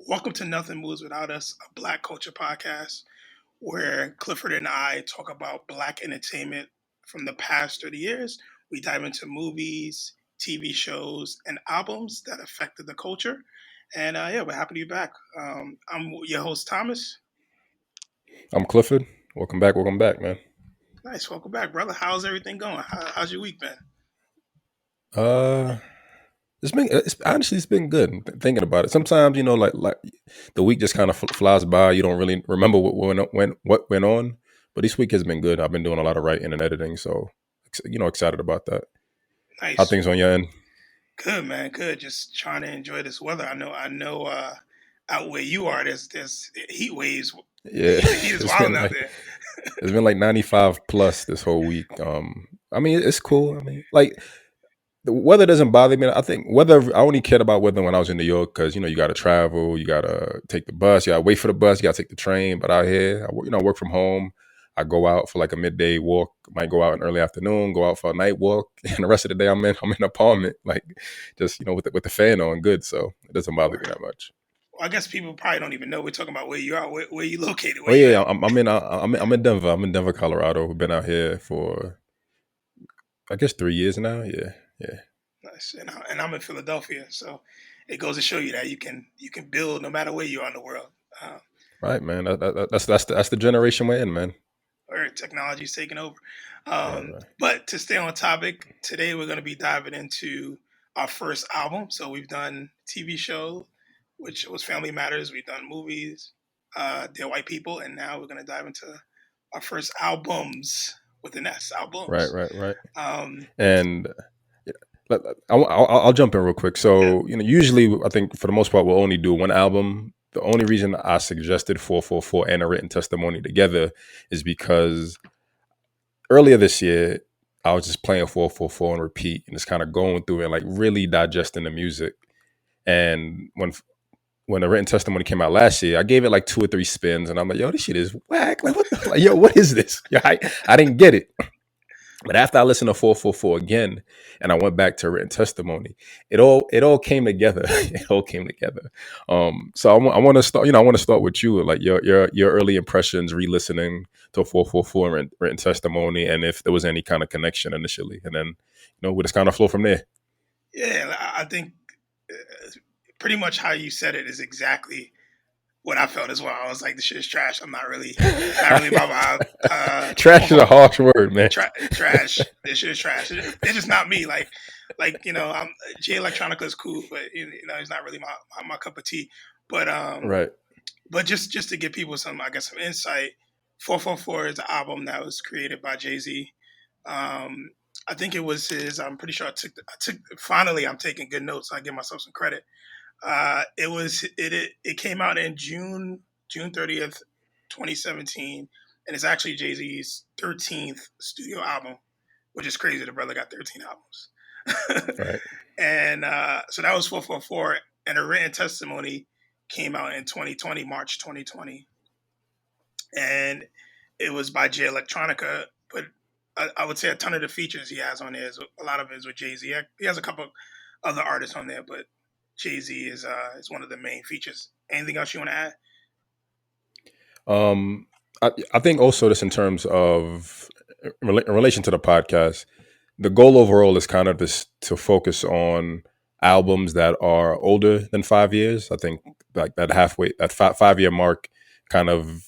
Welcome to Nothing Moves Without Us, a Black culture podcast where Clifford and I talk about Black entertainment from the past 30 years. We dive into movies, TV shows, and albums that affected the culture. And yeah, we're happy to be back. I'm your host, Thomas. I'm Clifford. Welcome back, man. Nice. Welcome back, brother. How's everything going? How's your week been? Uh, it's been good. Thinking about it, sometimes like the week just kind of flies by. You don't really remember what went on. But this week has been good. I've been doing a lot of writing and editing, so excited about that. How Nice. things on your end? Good, man. Good. Just trying to enjoy this weather. I know out where you are, there's heat waves. Yeah, The heat is it's wilding been out like there. it's been like 95 plus this whole week. I mean it's cool. I mean, like, the weather doesn't bother me. I think weather. I only cared about weather when I was in New York because you got to travel, you got to take the bus, you got to wait for the bus, you got to take the train. But out here, I work from home. I go out for like a midday walk. Might go out in early afternoon, go out for a night walk, and the rest of the day I'm in an apartment, like just with the fan on, good. So it doesn't bother me Word. that much. Well, I guess people probably don't even know we're talking about where you are, where you located, Oh where you yeah, at. I'm in Denver. I'm in Denver, Colorado. We've been out here for I guess 3 years now. Yeah, yeah. Nice. And I'm in Philadelphia, so it goes to show you that you can build no matter where you are in the world. Uh, Right, man. That's the generation we're in, man. or technology's taking over. Right, right. But to stay on topic, today we're going to be diving into our first album. So we've done TV show, which was Family Matters. We've done movies, Dear White People, and now we're going to dive into our first albums with an S, Right, albums. right, right. Um, And I'll jump in real quick. yeah, So usually I think for the most part we'll only do one album. The only reason I suggested 444 and a written testimony together is because earlier this year I was just playing 444 and repeat and just kind of going through it, like really digesting the music. And when the written testimony came out last year, I gave it like two or three spins, and I'm like, "Yo, this shit is whack! Like, what the like, yo, what is this? Yeah, I didn't get it." But after I listened to 444 again and I went back to written testimony, it all came together. It all came together. So I want to start, I want to start with you, like your early impressions, re-listening to 444 and written testimony, and if there was any kind of connection initially. And then, we'll just kind of flow from there. yeah, I think pretty much how you said it is exactly what I felt as well. I was like, "This shit is trash. I'm not really my vibe." Trash is a harsh word, man. Trash. This shit is trash. It's just not me. I'm Jay Electronica is cool, but it's not really my cup of tea. But Right. just to give people some, I guess, some insight. 444 is an album that was created by Jay-Z. Um, I think it was his. I'm pretty sure I took. Finally, I'm taking good notes. So I give myself some credit. It came out in June 30th, 2017, and it's actually Jay Z's 13th studio album, which is crazy. The brother got 13 albums, Right. and so that was 444. And a written testimony came out in 2020, March 2020, and it was by Jay Electronica. But I would say a ton of the features he has on there is a lot of it is with Jay Z. He has a couple other artists on there, but Jay Z is one of the main features. Anything else you want to add? Um, I think also this in terms of in relation to the podcast, the goal overall is kind of this to focus on albums that are older than 5 years. I think like that 5 year mark, kind of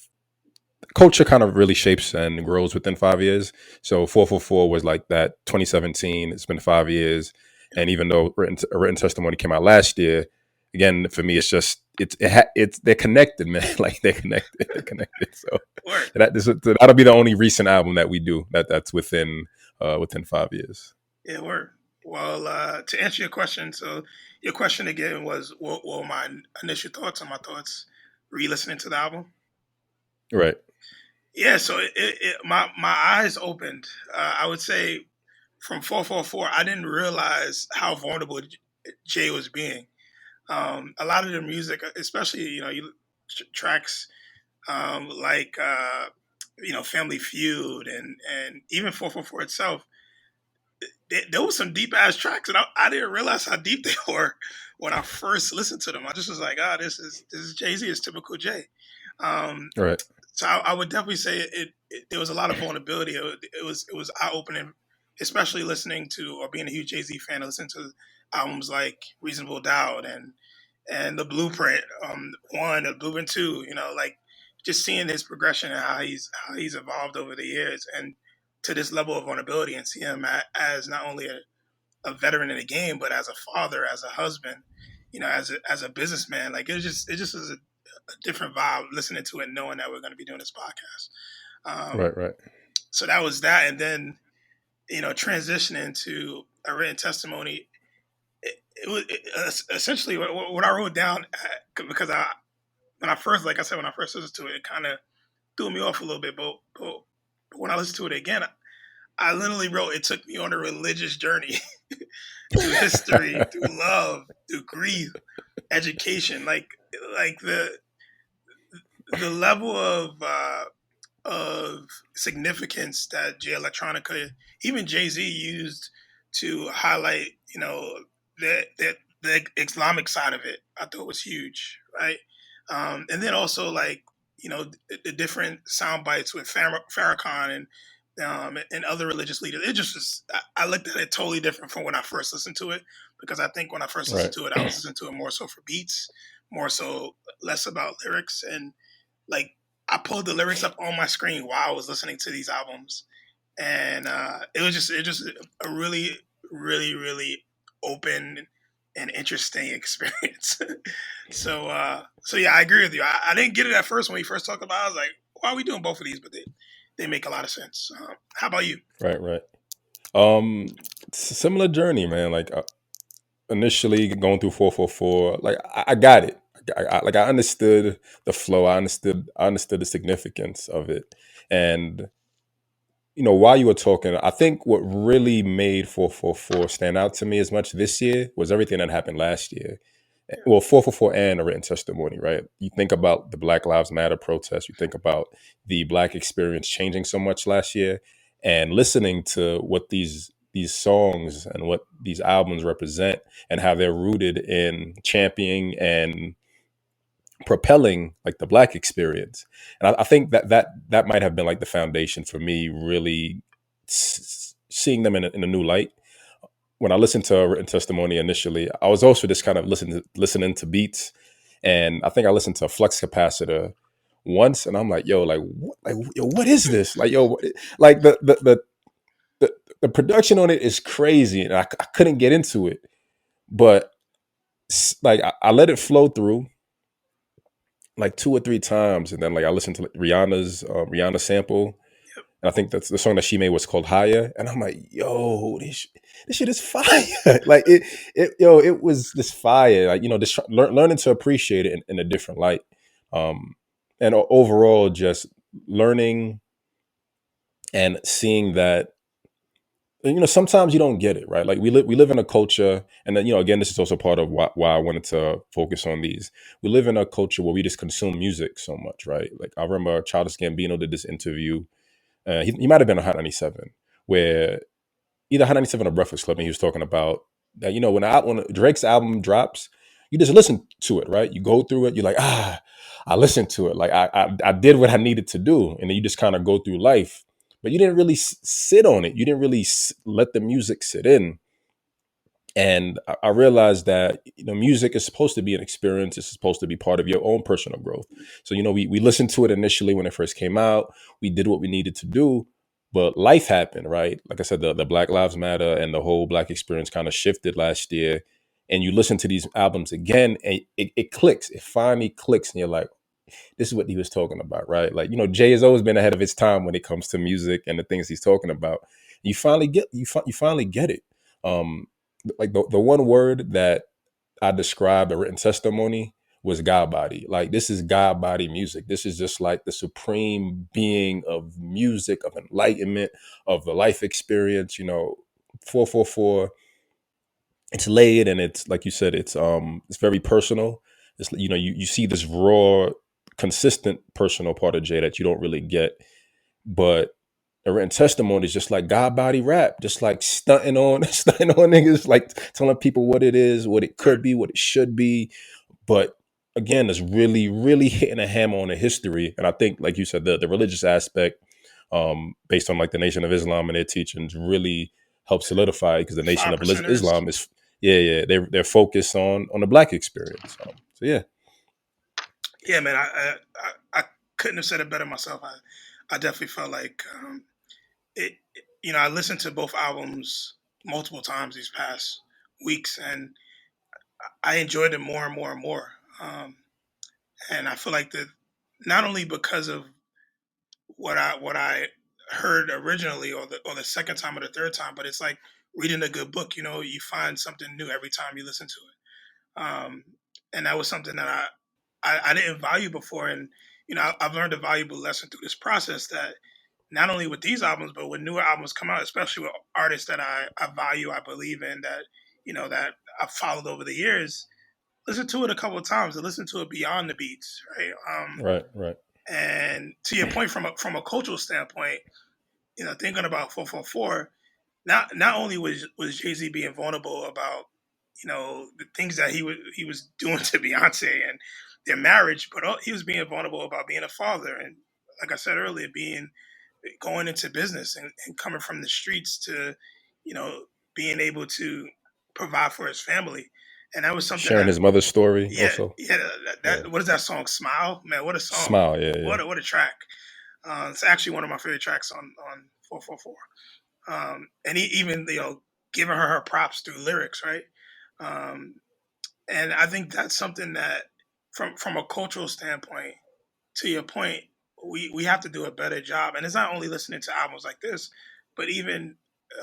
culture kind of really shapes and grows within 5 years. So 444 was like that 2017. It's been 5 years, and even though a written testimony came out last year, again for me it's just it's they're connected, man. Like they're connected. So Word. that'll be the only recent album that we do that's within 5 years. Yeah, word. Well, to answer your question, so your question again was what were my initial thoughts on my thoughts re-listening to the album? Right. Yeah, so my eyes opened. I would say from 444, I didn't realize how vulnerable Jay was being. A lot of the music, especially tracks like Family Feud and even 444 itself, there was some deep ass tracks, and I didn't realize how deep they were when I first listened to them, I just was like, ah, this is Jay-Z, it's typical Jay. Um, Right. so I would definitely say there was a lot of vulnerability. It was eye opening, especially listening to or being a huge Jay-Z fan, listening to albums like Reasonable Doubt and The Blueprint, one, The Blueprint two, like just seeing his progression and how he's evolved over the years and to this level of vulnerability, and see him as not only a veteran in the game, but as a father, as a husband, as a businessman. Like it just was a different vibe listening to it, knowing that we're going to be doing this podcast. Right. Um, Right. so that was that, and then transitioning to a written testimony. It was essentially what I wrote down, because when I first, like I said, when I first listened to it, it kind of threw me off a little bit. But when I listened to it again, I literally wrote, it took me on a religious journey through history, through love, through grief, education, like the level of significance that Jay Electronica, even Jay-Z, used to highlight, the Islamic side of it. I thought was huge, right? And then also, like, the different sound bites with Farrakhan and other religious leaders. It just was, I looked at it totally different from when I first listened to it, because I think when I first listened Right. to it, I was listening to it more so for beats, more so less about lyrics. And like, I pulled the lyrics up on my screen while I was listening to these albums, and it just a really, really, really open and interesting experience. So yeah, I agree with you. I didn't get it at first when we first talked about it. I was like, why are we doing both of these? But they make a lot of sense. How about you? Right. Right. Similar journey, man. Like initially going through 444, like I got it. Like I understood the flow. I understood the significance of it. And while you were talking, I think what really made 444 stand out to me as much this year was everything that happened last year. Yeah, Well, 444 and a written testimony, right? You think about the Black Lives Matter protests, you think about the Black experience changing so much last year, and listening to what these songs and what these albums represent and how they're rooted in championing and propelling like the Black experience. And I think that might have been like the foundation for me really seeing them in a new light. When I listened to a written testimony initially, I was also just kind of listening to beats, and I think I listened to a flux capacitor once, and I'm like, yo, yo, what is this? Like, yo, like the production on it is crazy, and I couldn't get into it, but like I let it flow through like two or three times, and then like I listened to like, Rihanna sample. yep. And I think that's the song that she made was called Higher. And I'm like, yo, this shit is fire. Like it was this fire. Like, just learning to appreciate it in a different light. Um, and overall, just learning and seeing that, sometimes you don't get it, right? Like we live in a culture, and then, again, this is also part of why I wanted to focus on these. We live in a culture where we just consume music so much, right? Like I remember Childish Gambino did this interview. He might have been on Hot 97, where either Hot 97 or Breakfast Club, and he was talking about that, when Drake's album drops, you just listen to it, right? You go through it, you're like, I listened to it. Like I did what I needed to do. And then you just kind of go through life. But you didn't really sit on it. You didn't really let the music sit in. And I realized that music is supposed to be an experience. It's supposed to be part of your own personal growth. So we listened to it initially when it first came out. We did what we needed to do, but life happened, right? Like I said, the Black Lives Matter and the whole Black experience kind of shifted last year. And you listen to these albums again, and it clicks. It finally clicks, and you're like, this is what he was talking about, right? Like, Jay has always been ahead of his time when it comes to music and the things he's talking about. You finally get it. Like the one word that I described a written testimony was God body. Like this is God body music. This is just like the supreme being of music, of enlightenment, of the life experience. 444. It's laid, and it's like you said, it's very personal. It's you see this raw, consistent personal part of Jay that you don't really get, but The written testimony is just like God body rap, just like stunting on stunting on niggas, like telling people what it is, what it Right. could be, what it should be. But again, it's really, really hitting a hammer on the history. And I think, like you said, the religious aspect, based on like the Nation of Islam and their teachings, really help solidify, because the Nation Five of percenters. Islam is, they're focused on the Black experience. So yeah. Yeah, man. I couldn't have said it better myself. I definitely felt like it. You know, I listened to both albums multiple times these past weeks, and I enjoyed it more and more and more. And I feel like that not only because of what I heard originally, or the second time or the third time, but it's like reading a good book. You know, you find something new every time you listen to it. And that was something that I didn't value before, and you know, I've learned a valuable lesson through this process, that not only with these albums, but when newer albums come out, especially with artists that I value, I believe in, that you know that I've followed over the years. Listen to it a couple of times, and listen to it beyond the beats, right? Right, right. And to your point, from a cultural standpoint, you know, thinking about 444, not only was Jay Z being vulnerable about, you know, the things that he was doing to Beyonce and their marriage, but he was being vulnerable about being a father, and like I said earlier, being going into business, and coming from the streets to, you know, being able to provide for his family, and that was something Sharing that, his mother's story yeah, also. yeah, Yeah. what is that song? Smile, man, what a song, Smile. Yeah, yeah. what a track. It's actually one of my favorite tracks on 444. And he even, you know, giving her props through lyrics, right? Um, and I think that's something that, from a cultural standpoint, to your point, we have to do a better job. And it's not only listening to albums like this, but even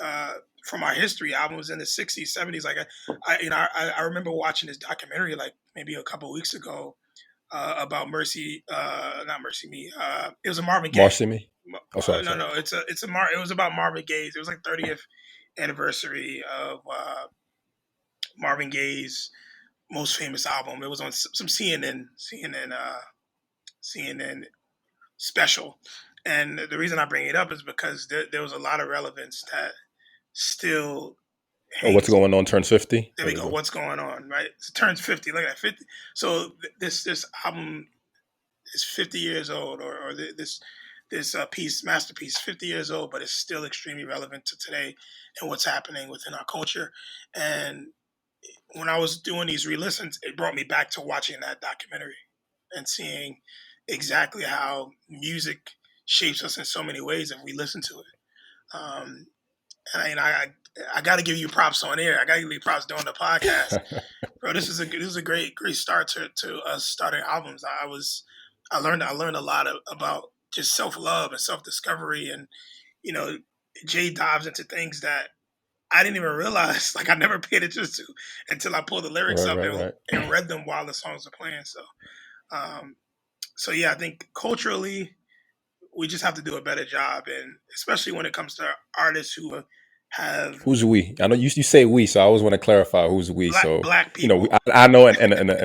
uh, from our history, albums in the '60s, '70s. Like I remember watching this documentary like maybe a couple weeks ago, about Mercy, not Mercy Me. It was a Marvin Gaye. Marcy Me. Oh, sorry, No, sorry. no, it was about Marvin Gaye's. It was like 30th anniversary of Marvin Gaye's most famous album. It was on some CNN special. And the reason I bring it up is because there was a lot of relevance that still Oh, what's hangs. going on? Turns 50. There There we we go. go. What's going on, right? It turns 50. Look at that, 50. So this album is 50 years old, or this piece, masterpiece, 50 years old, but it's still extremely relevant to today and what's happening within our culture. And when I was doing these re-listens, it brought me back to watching that documentary and seeing exactly how music shapes us in so many ways if we listen to it. And I got to give you props on air. I got to give you props during the podcast, bro. This is a great start to us starting albums. I learned a lot about just self love and self discovery, and you know, Jay dives into things that I didn't even realize. Like I never paid attention to until I pulled the lyrics Right, up right, and right. read them while the songs are playing. Um, so yeah, I think culturally we just have to do a better job, and especially when it comes to artists who have Who's we? I know you say we, so I always want to clarify who's we. So black we, people. I know, and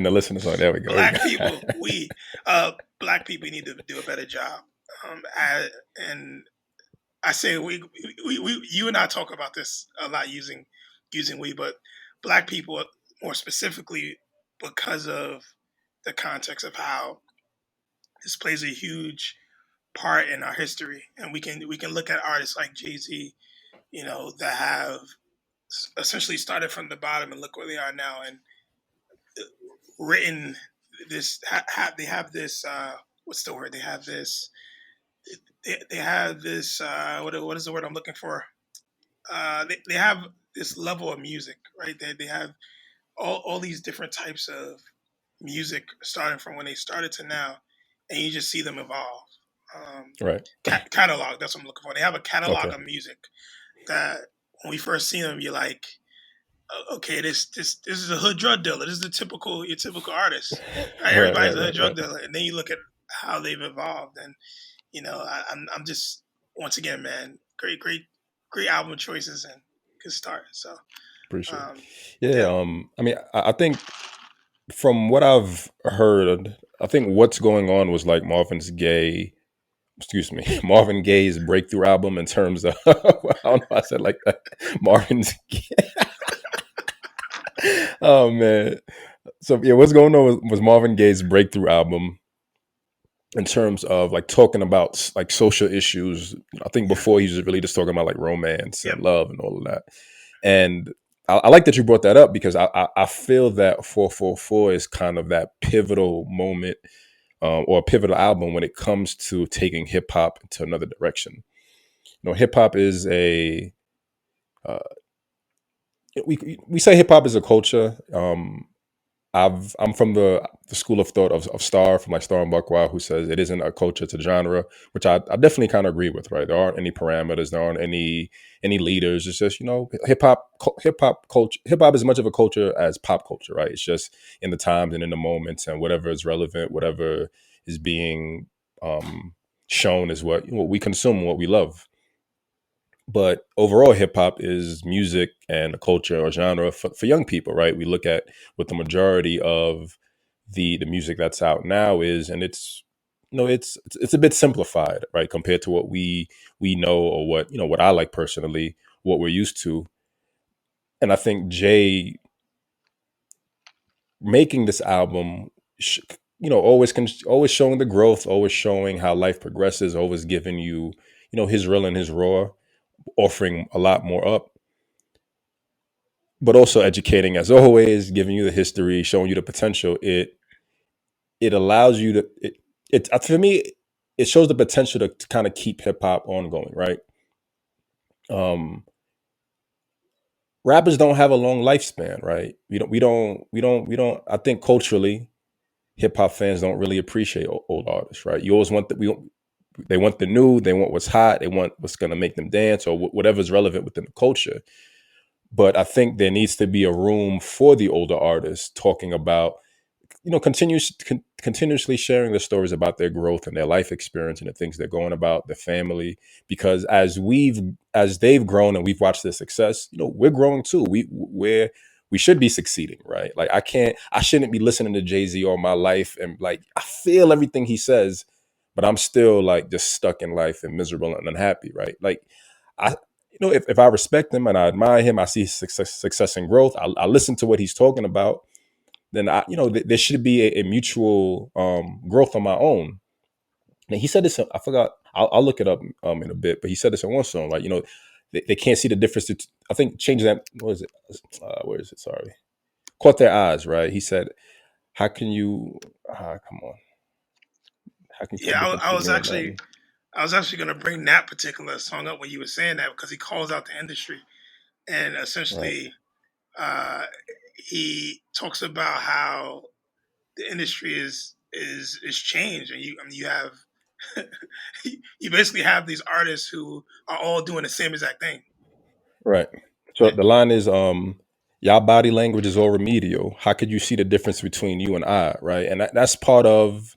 the listeners. So there we go. There we Black go. people, black people need to do a better job. And I say you and I talk about this a lot, using we, but black people more specifically, because of the context of how this plays a huge part in our history, and we can look at artists like Jay Z, you know, that have essentially started from the bottom and look where they are now, and written this. They have this. What's the word? They have this. They have this. What is the word I'm looking for? They have this level of music, right? They have all these different types of music, starting from when they started to now, and you just see them evolve. Right. Catalog. That's what I'm looking for. They have a catalog Okay. of music that when we first see them, you're like, okay, this is a hood drug dealer. This is your typical artist, right? Right. Everybody's Right. a hood Right. drug Right. dealer, and then you look at how they've evolved, and you know, I'm just, once again, man, great album choices and good start. So, Appreciate it. um, Yeah. yeah, I mean, I think from what I've heard, I think what's going on was like Marvin's Gaye excuse me, Marvin Gaye's breakthrough album in terms of I don't know, I said like that. Marvin's oh man. So yeah, what's going on was Marvin Gaye's breakthrough album in terms of like talking about like social issues. I think Yeah. before he was really just talking about like romance Yep. and love and all of that. And I like that you brought that up because I feel that 444 is kind of that pivotal moment or a pivotal album when it comes to taking hip hop into another direction. You know, hip hop is a uh, we say hip hop is a culture. I'm from the school of thought of Star, from like Star and Buckwild, who says it isn't a culture, it's a genre, which I definitely kind of agree with. Right, there aren't any parameters, there aren't any leaders. It's just hip hop is as much of a culture as pop culture. Right, it's just in the times and in the moments and whatever is relevant, whatever is being um, shown is what we consume, what we love. But overall, hip hop is music and a culture or genre for young people, right? We look at what the majority of the music that's out now is, and it's it's a bit simplified, right, compared to what we know or what what I like personally, what we're used to. And I think Jay making this album, always showing the growth, always showing how life progresses, always giving you his real and his raw, offering a lot more up, but also educating as always, giving you the history, showing you the potential. It allows you to for me, it shows the potential to kind of keep hip hop ongoing, right? Um, Rappers don't have a long lifespan, right? We don't. I think culturally, hip hop fans don't really appreciate old artists, right? You always want they want the new, they want what's hot, they want what's going to make them dance or whatever's relevant within the culture. But I think there needs to be a room for the older artists talking about continuously sharing the stories about their growth and their life experience and the things they're going about, their family. Because as they've grown and we've watched their success, we're growing too. We should be succeeding, right? Like I shouldn't be listening to Jay-Z all my life and like I feel everything he says, but I'm still like just stuck in life and miserable and unhappy, right? Like I if I respect him and I admire him, I see success and growth. I listen to what he's talking about, then there should be a mutual growth on my own. And he said this, I forgot, I'll look it up in a bit, but he said this in one song, like they can't see the difference. I think change that. What is it? Where is it? Sorry, caught their eyes. Right? He said, "How can you? Come on, how can you tell Yeah. the difference I between was you and actually them?" I was actually going to bring that particular song up when you were saying that because he calls out the industry and Right. essentially uh, he talks about how the industry is changed and you I mean, you have you basically have these artists who are all doing the same exact thing. Right. So the line is, y'all body language is all remedial. How could you see the difference between you and I? Right. And that's part of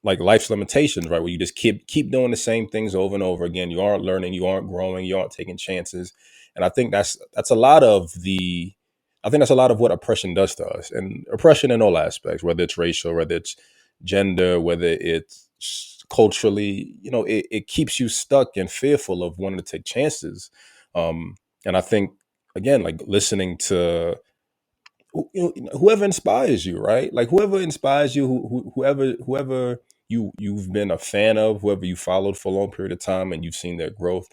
like life's limitations, right? Where you just keep doing the same things over and over again. You aren't learning, you aren't growing, you aren't taking chances. And I think that's a lot of the I think that's a lot of what oppression does to us. And oppression in all aspects, whether it's racial, whether it's gender, whether it's culturally, it keeps you stuck and fearful of wanting to take chances. And I think again, like listening to whoever inspires you, right? Like whoever inspires you, whoever you've been a fan of, whoever you followed for a long period of time, and you've seen their growth.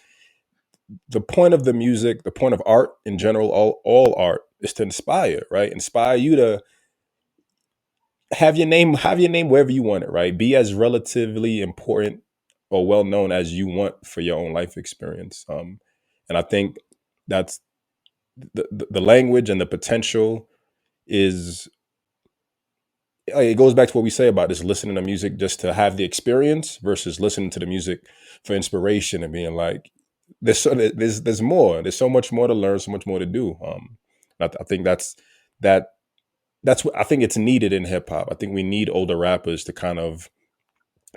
The point of the music, the point of art in general, all art is to inspire, right? Inspire you to have your name wherever you want it, right? Be as relatively important or well known as you want for your own life experience. And I think that's the language and the potential is it goes back to what we say about this listening to music just to have the experience versus listening to the music for inspiration and being like there's more, there's so much more to learn, so much more to do. I think that that's what I think it's needed in hip hop. I think we need older rappers to kind of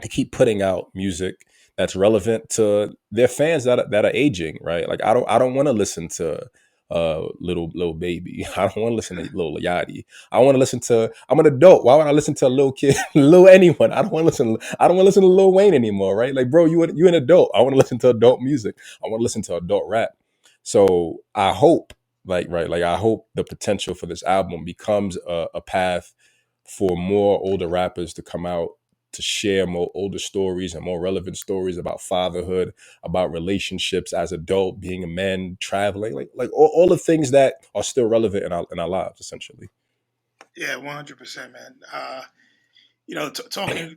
to keep putting out music that's relevant to their fans that are aging, right? Like I don't want to listen to little baby. I don't want to listen to Lil Yachty. I want to listen to. I'm an adult. Why would I listen to a little kid, little anyone? I don't want to listen. I don't want to listen to Lil Wayne anymore, right? Like, bro, you an adult. I want to listen to adult music. I want to listen to adult rap. So I hope, like I hope the potential for this album becomes a path for more older rappers to come out to share more older stories and more relevant stories about fatherhood, about relationships as adult, being a man, traveling, like all the things that are still relevant in our lives, essentially. Yeah, 100%, man.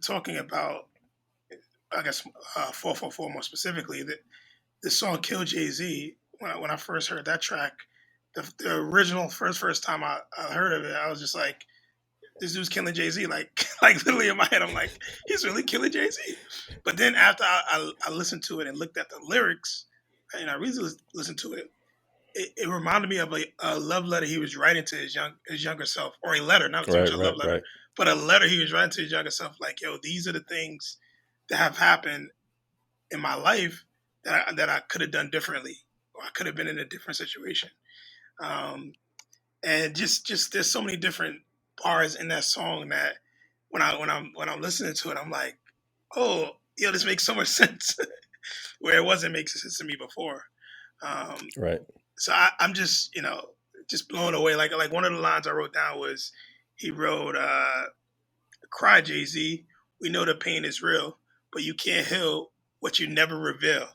Talking about, I guess, 444 more specifically, that the song "Kill Jay Z." When I first heard that track, the original first time I heard of it, I was just like, this dude's killing Jay Z. Like like literally in my head, I'm like, he's really killing Jay Z. But then after I listened to it and looked at the lyrics, and I really listened to it, it reminded me of a love letter he was writing to his younger self, or a letter, not so much Right, a love right, letter, right, but a letter he was writing to his younger self. Like, yo, these are the things that have happened in my life that I could have done differently, or I could have been in a different situation. Um, and just there's so many different bars in that song that when I'm listening to it, I'm like, oh, yo, this makes so much sense, where it wasn't making sense to me before. Um, right, so I'm just just blown away. Like one of the lines I wrote down was, he wrote, "Cry, Jay Z. We know the pain is real, but you can't heal what you never reveal."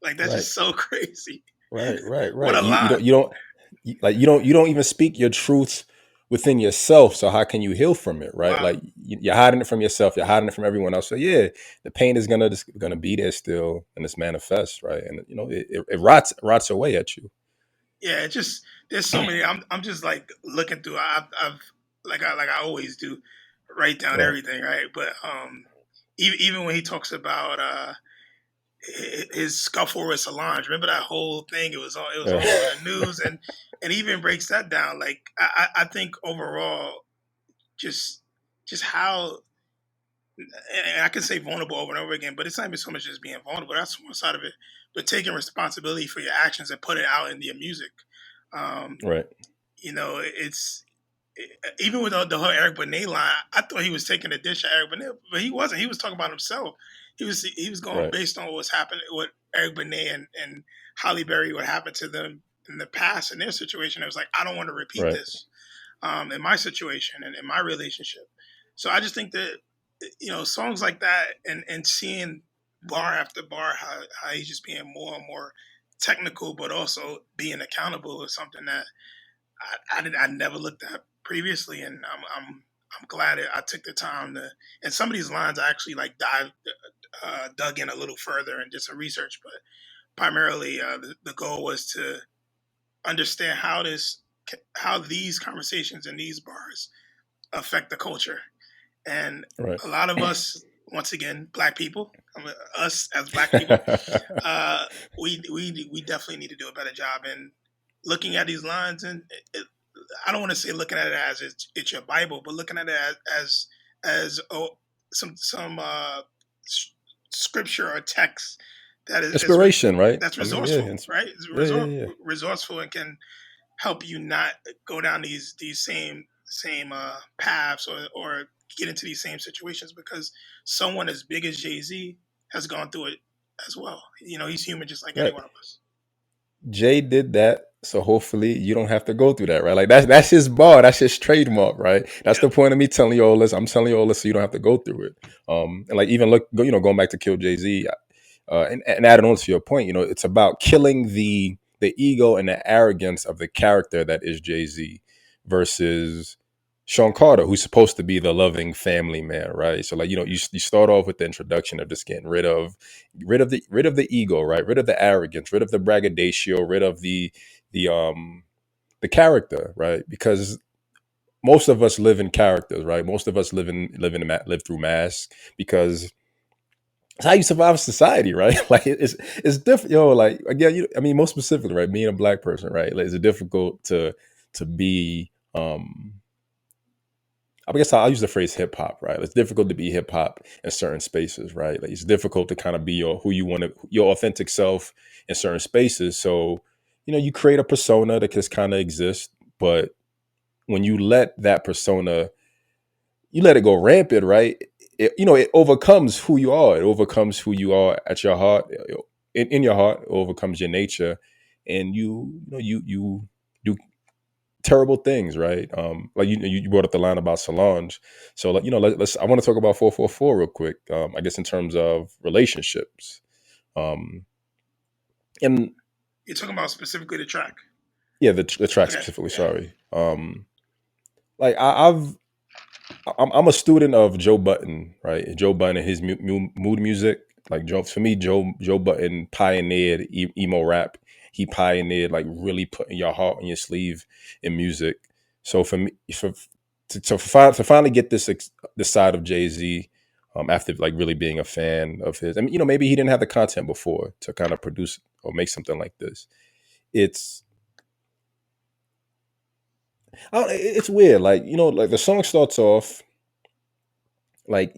Like, that's right, just so crazy. right, right, What right. a You line! don't you don't even speak your truths within yourself. So how can you heal from it, right? Wow. Like you're hiding it from yourself. You're hiding it from everyone else. So yeah, the pain is gonna be there still, and it's manifest, right? And it rots away at you. Yeah, it just, there's so many. I'm just like looking through. I've like I always do, write down Right. everything, right? But even when he talks about his scuffle with Solange. Remember that whole thing? It was all over the news, and even breaks that down. Like, I think overall, just just how, and I can say vulnerable over and over again, but it's not even so much as being vulnerable. That's one side of it. But taking responsibility for your actions and put it out in your music. Um, Right. it's, even with the whole Eric Benet line, I thought he was taking a dish at Eric Benet, but he wasn't. He was talking about himself. He was going Right. based on what's happening, what Eric Benet and Holly Berry, what happened to them in the past in their situation. It was like, I don't want to repeat Right. this in my situation and in my relationship. So I just think that, songs like that, and seeing bar after bar how he's just being more and more technical, but also being accountable, is something that I never looked at previously, and I'm glad I took the time to. And some of these lines I actually like dug in a little further and did some research, but primarily the goal was to understand how these conversations in these bars affect the culture. And Right. a lot of us, once again, black people, us as black people, uh, we definitely need to do a better job in looking at these lines. And I don't want to say looking at it as it's your Bible, but looking at it as some scripture or text that Inspiration, right? that's I mean, yeah, resourceful, right? It's yeah, yeah, yeah. resourceful, and can help you not go down these same paths, or get into these same situations, because someone as big as Jay Z has gone through it as well. He's human just like any Right. one of us. Jay did that, so hopefully you don't have to go through that, right? Like that's his bar, that's his trademark, right? That's Yep. the point of me telling you all this. I'm telling you all this so you don't have to go through it. And like even going back to Kill Jay Z, and adding on to your point, it's about killing the ego and the arrogance of the character that is Jay Z versus Sean Carter, who's supposed to be the loving family man, right? So like you start off with the introduction of just getting rid of the ego, right? Rid of the arrogance, rid of the braggadocio, rid of the character, right? Because most of us live in characters, right? Most of us live through masks because it's how you survive society, right? Like it's different, like again, I mean, most specifically, right? Being a black person, right? Like, it's difficult to be. I guess I'll use the phrase hip hop, right? It's difficult to be hip hop in certain spaces, right? Like it's difficult to kind of be your authentic self in certain spaces. So you create a persona that just kind of exists, but when you let that persona, you let it go rampant, right? It overcomes who you are. It overcomes who you are at your heart. In your heart, it overcomes your nature, and you do terrible things, right? Like you brought up the line about Solange, so like let's. I want to talk about 444 real quick. I guess in terms of relationships, and You're talking about specifically the track. yeah, the track Okay. specifically. Yeah. Sorry, like I'm a student of Joe Button, right? Joe Button and his mood music. Like for me, Joe Button pioneered emo rap. He pioneered like really putting your heart on your sleeve in music. So for me, to finally get this side of Jay Z, after like really being a fan of his, I mean, maybe he didn't have the content before to kind of produce or make something like this. It's it's weird, like like the song starts off like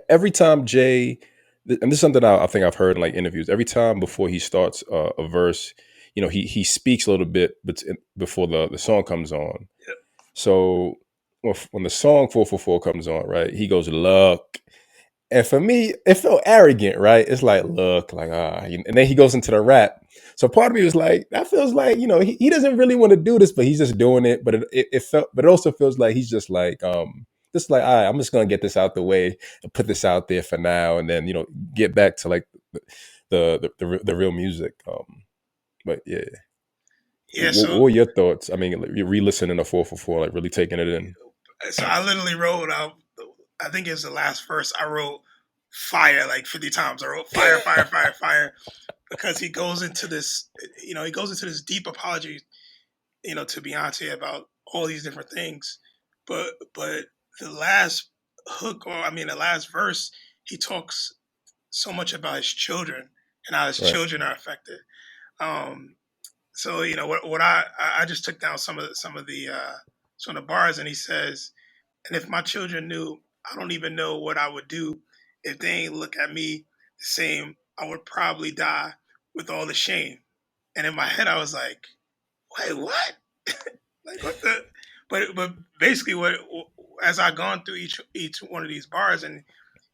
every time Jay, and this is something I think I've heard in like interviews. Every time before he starts a verse, he speaks a little bit, but before the song comes on. Yeah. So when the song 444 comes on, right, he goes luck, and for me, it felt arrogant, right? It's like look, like and then he goes into the rap. So part of me was like, that feels like he doesn't really want to do this, but he's just doing it. But it felt, but it also feels like he's just like, all right, I'm just gonna get this out the way and put this out there for now, and then get back to like the real music. But yeah, Yeah. what were your thoughts? I mean, like, you're re-listening to 444, like really taking it in. So I literally wrote out. I think it's the last verse. I wrote fire like 50 times. I wrote fire, fire, fire, fire, because he goes into this. He goes into this deep apology. To Beyonce about all these different things, but the last hook, or I mean, the last verse, he talks so much about his children and how his Right, children are affected. Um, so what I just took down some of the bars, and he says, and if my children knew, I don't even know what I would do if they ain't look at me the same. I would probably die with all the shame. And in my head, I was like, wait, what? Like what the? But basically, what as I gone through each one of these bars, and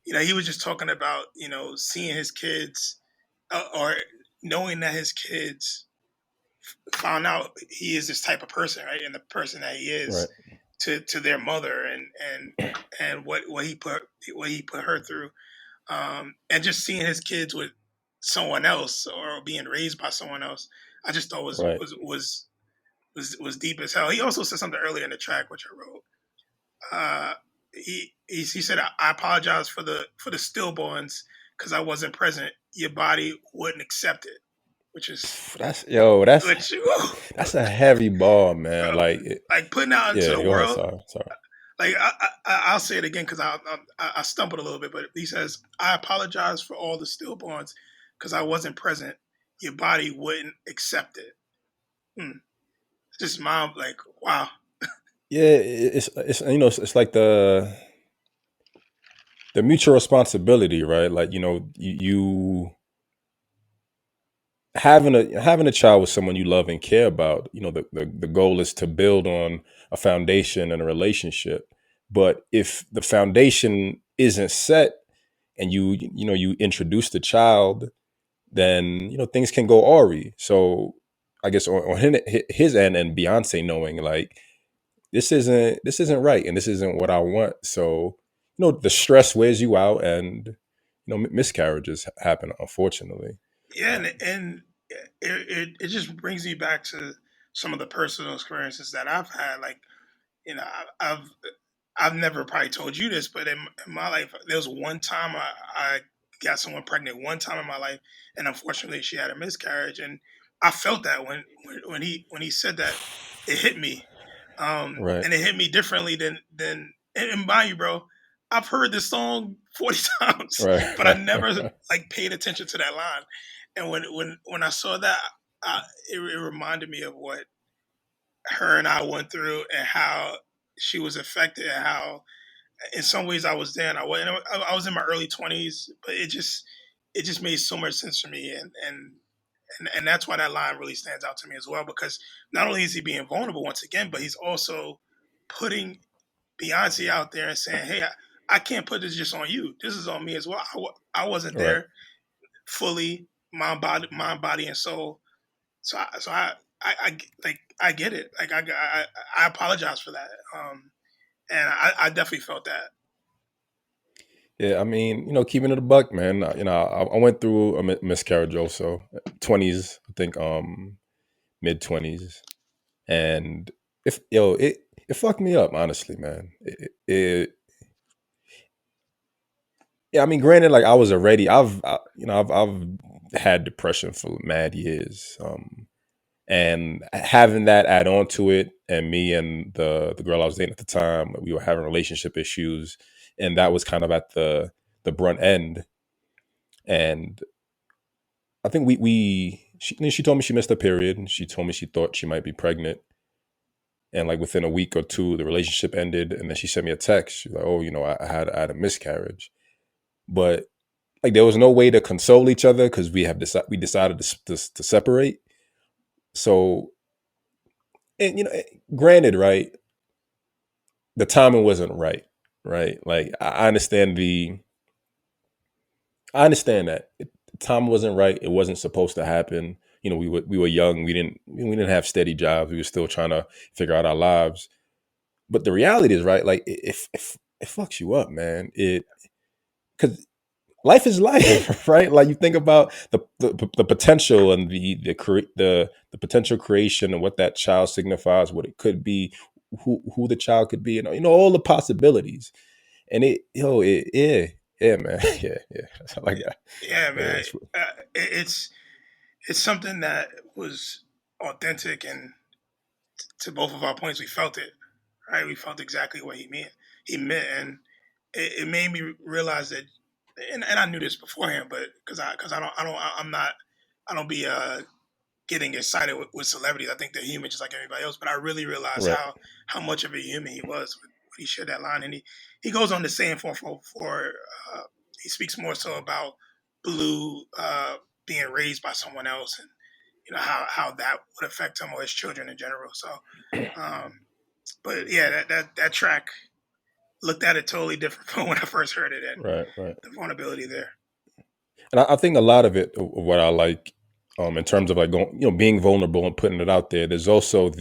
he was just talking about seeing his kids, or knowing that his kids found out he is this type of person, right, and the person that he right, is to their mother, and what he put her through, and just seeing his kids with someone else or being raised by someone else, I just thought right. was deep as hell. He also said something earlier in the track, which I wrote. He said, "I apologize for the stillborns because I wasn't present. Your body wouldn't accept it," which is That's yo, that's which whew, that's a heavy ball, man. bro, Like, like putting out into yeah. the Go ahead. world. Sorry. Like I'll say it again because I stumbled a little bit, but he says, "I apologize for all the stillborns because I wasn't present. Your body wouldn't accept it." Hmm. Just mom, like wow. Yeah, it's it's like the mutual responsibility, right? Like you having a child with someone you love and care about. The goal is to build on a foundation and a relationship. But if the foundation isn't set and you introduce the child, then things can go awry. So I guess on his end, and Beyonce knowing like this isn't right and this isn't what I want. So the stress wears you out, and miscarriages happen, unfortunately. Yeah, Um, and it just brings me back to some of the personal experiences that I've had. Like I've never probably told you this, but in my life, there was one time I got someone pregnant one time in my life, and unfortunately, she had a miscarriage, and I felt that when he said that, it hit me, right, and it hit me differently than and mind you, bro, I've heard this song 40 times, right, but I never like paid attention to that line, and when I saw that, it reminded me of what her and I went through and how she was affected and how in some ways I was there and I was in my early 20s, but it just made so much sense for me, and And that's why that line really stands out to me as well, because not only is he being vulnerable once again, but he's also putting Beyonce out there and saying, "Hey, I can't put this just on you. This is on me as well. I wasn't Right. there fully, mind, body, and soul. So I get it. Like I apologize for that. And I definitely felt that. Yeah, I mean, keeping it a buck, man. I went through a miscarriage also, 20s, I think, mid 20s, and if yo, it fucked me up, honestly, man. Yeah, I mean, granted, like I was already, I've had depression for mad years, and having that add on to it, and me and the girl I was dating at the time, we were having relationship issues, and that was kind of at the brunt end. And I think she told me she missed her period, and she told me she thought she might be pregnant. And like within a week or two, the relationship ended, and then she sent me a text. She's like, "Oh, I had a miscarriage," but like there was no way to console each other because we decided to separate. So, and granted, right, the timing wasn't right, right. Like I understand that the time wasn't right. It wasn't supposed to happen. We were young. We didn't have steady jobs. We were still trying to figure out our lives. But the reality is, right? Like it fucks you up, man. Because life is life, right? Like you think about the potential and the potential creation and what that child signifies, what it could be, who the child could be, and all the possibilities. And yeah, man, yeah. That's all I got. Yeah, Yeah, man. It's something that was authentic, and to both of our points, we felt it. Right, we felt exactly what he meant. And it made me realize that, and I knew this beforehand, but I don't be getting excited with celebrities. I think they're human just like everybody else. But I really realized right, how much of a human he was when he shared that line. And he goes on to say in 444, he speaks more so about Blue being raised by someone else, and how that would affect him or his children in general. So, um, but yeah, that track, looked at it totally different from when I first heard it, and right. the vulnerability there. And I think a lot of it, of what I like, in terms of like going, being vulnerable and putting it out there. There's also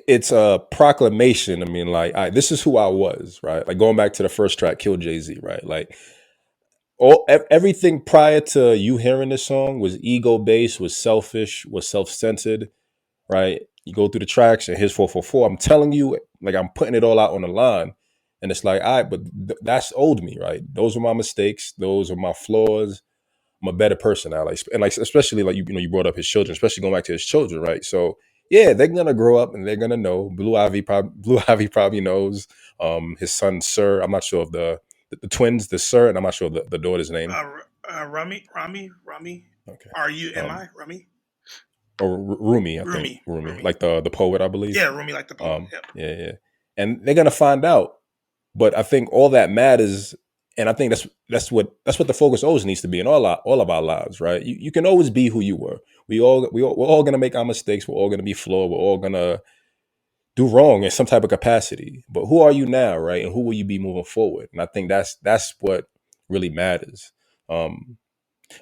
it's a proclamation. I mean, like, this is who I was, right? Like going back to the first track, Kill Jay-Z, right? Like everything prior to you hearing this song was ego based, was selfish, was self-centered, right? You go through the tracks and here's 444. I'm telling you, like I'm putting it all out on the line. And it's like, all right, but that's old me, right? Those are my mistakes. Those are my flaws. I'm a better person now. Like, and like, especially like, you brought up his children, especially going back to his children, right? So yeah, they're going to grow up and they're going to know. Blue Ivy probably knows, his son, Sir. I'm not sure of the twins, the Sir, and I'm not sure of the daughter's name. Rami, Okay. Um, RUMI, Rumi, or Rumi, I think Rumi, Rumi. like the poet, I believe. Yeah, Rumi like the poet. Yep. Yeah, yeah, and they're gonna find out. But I think all that matters, and I think that's what the focus always needs to be in all of our lives, right? You can always be who you were. We're all gonna make our mistakes. We're all gonna be flawed. We're all gonna do wrong in some type of capacity. But who are you now, right? And who will you be moving forward? And I think that's what really matters. Um,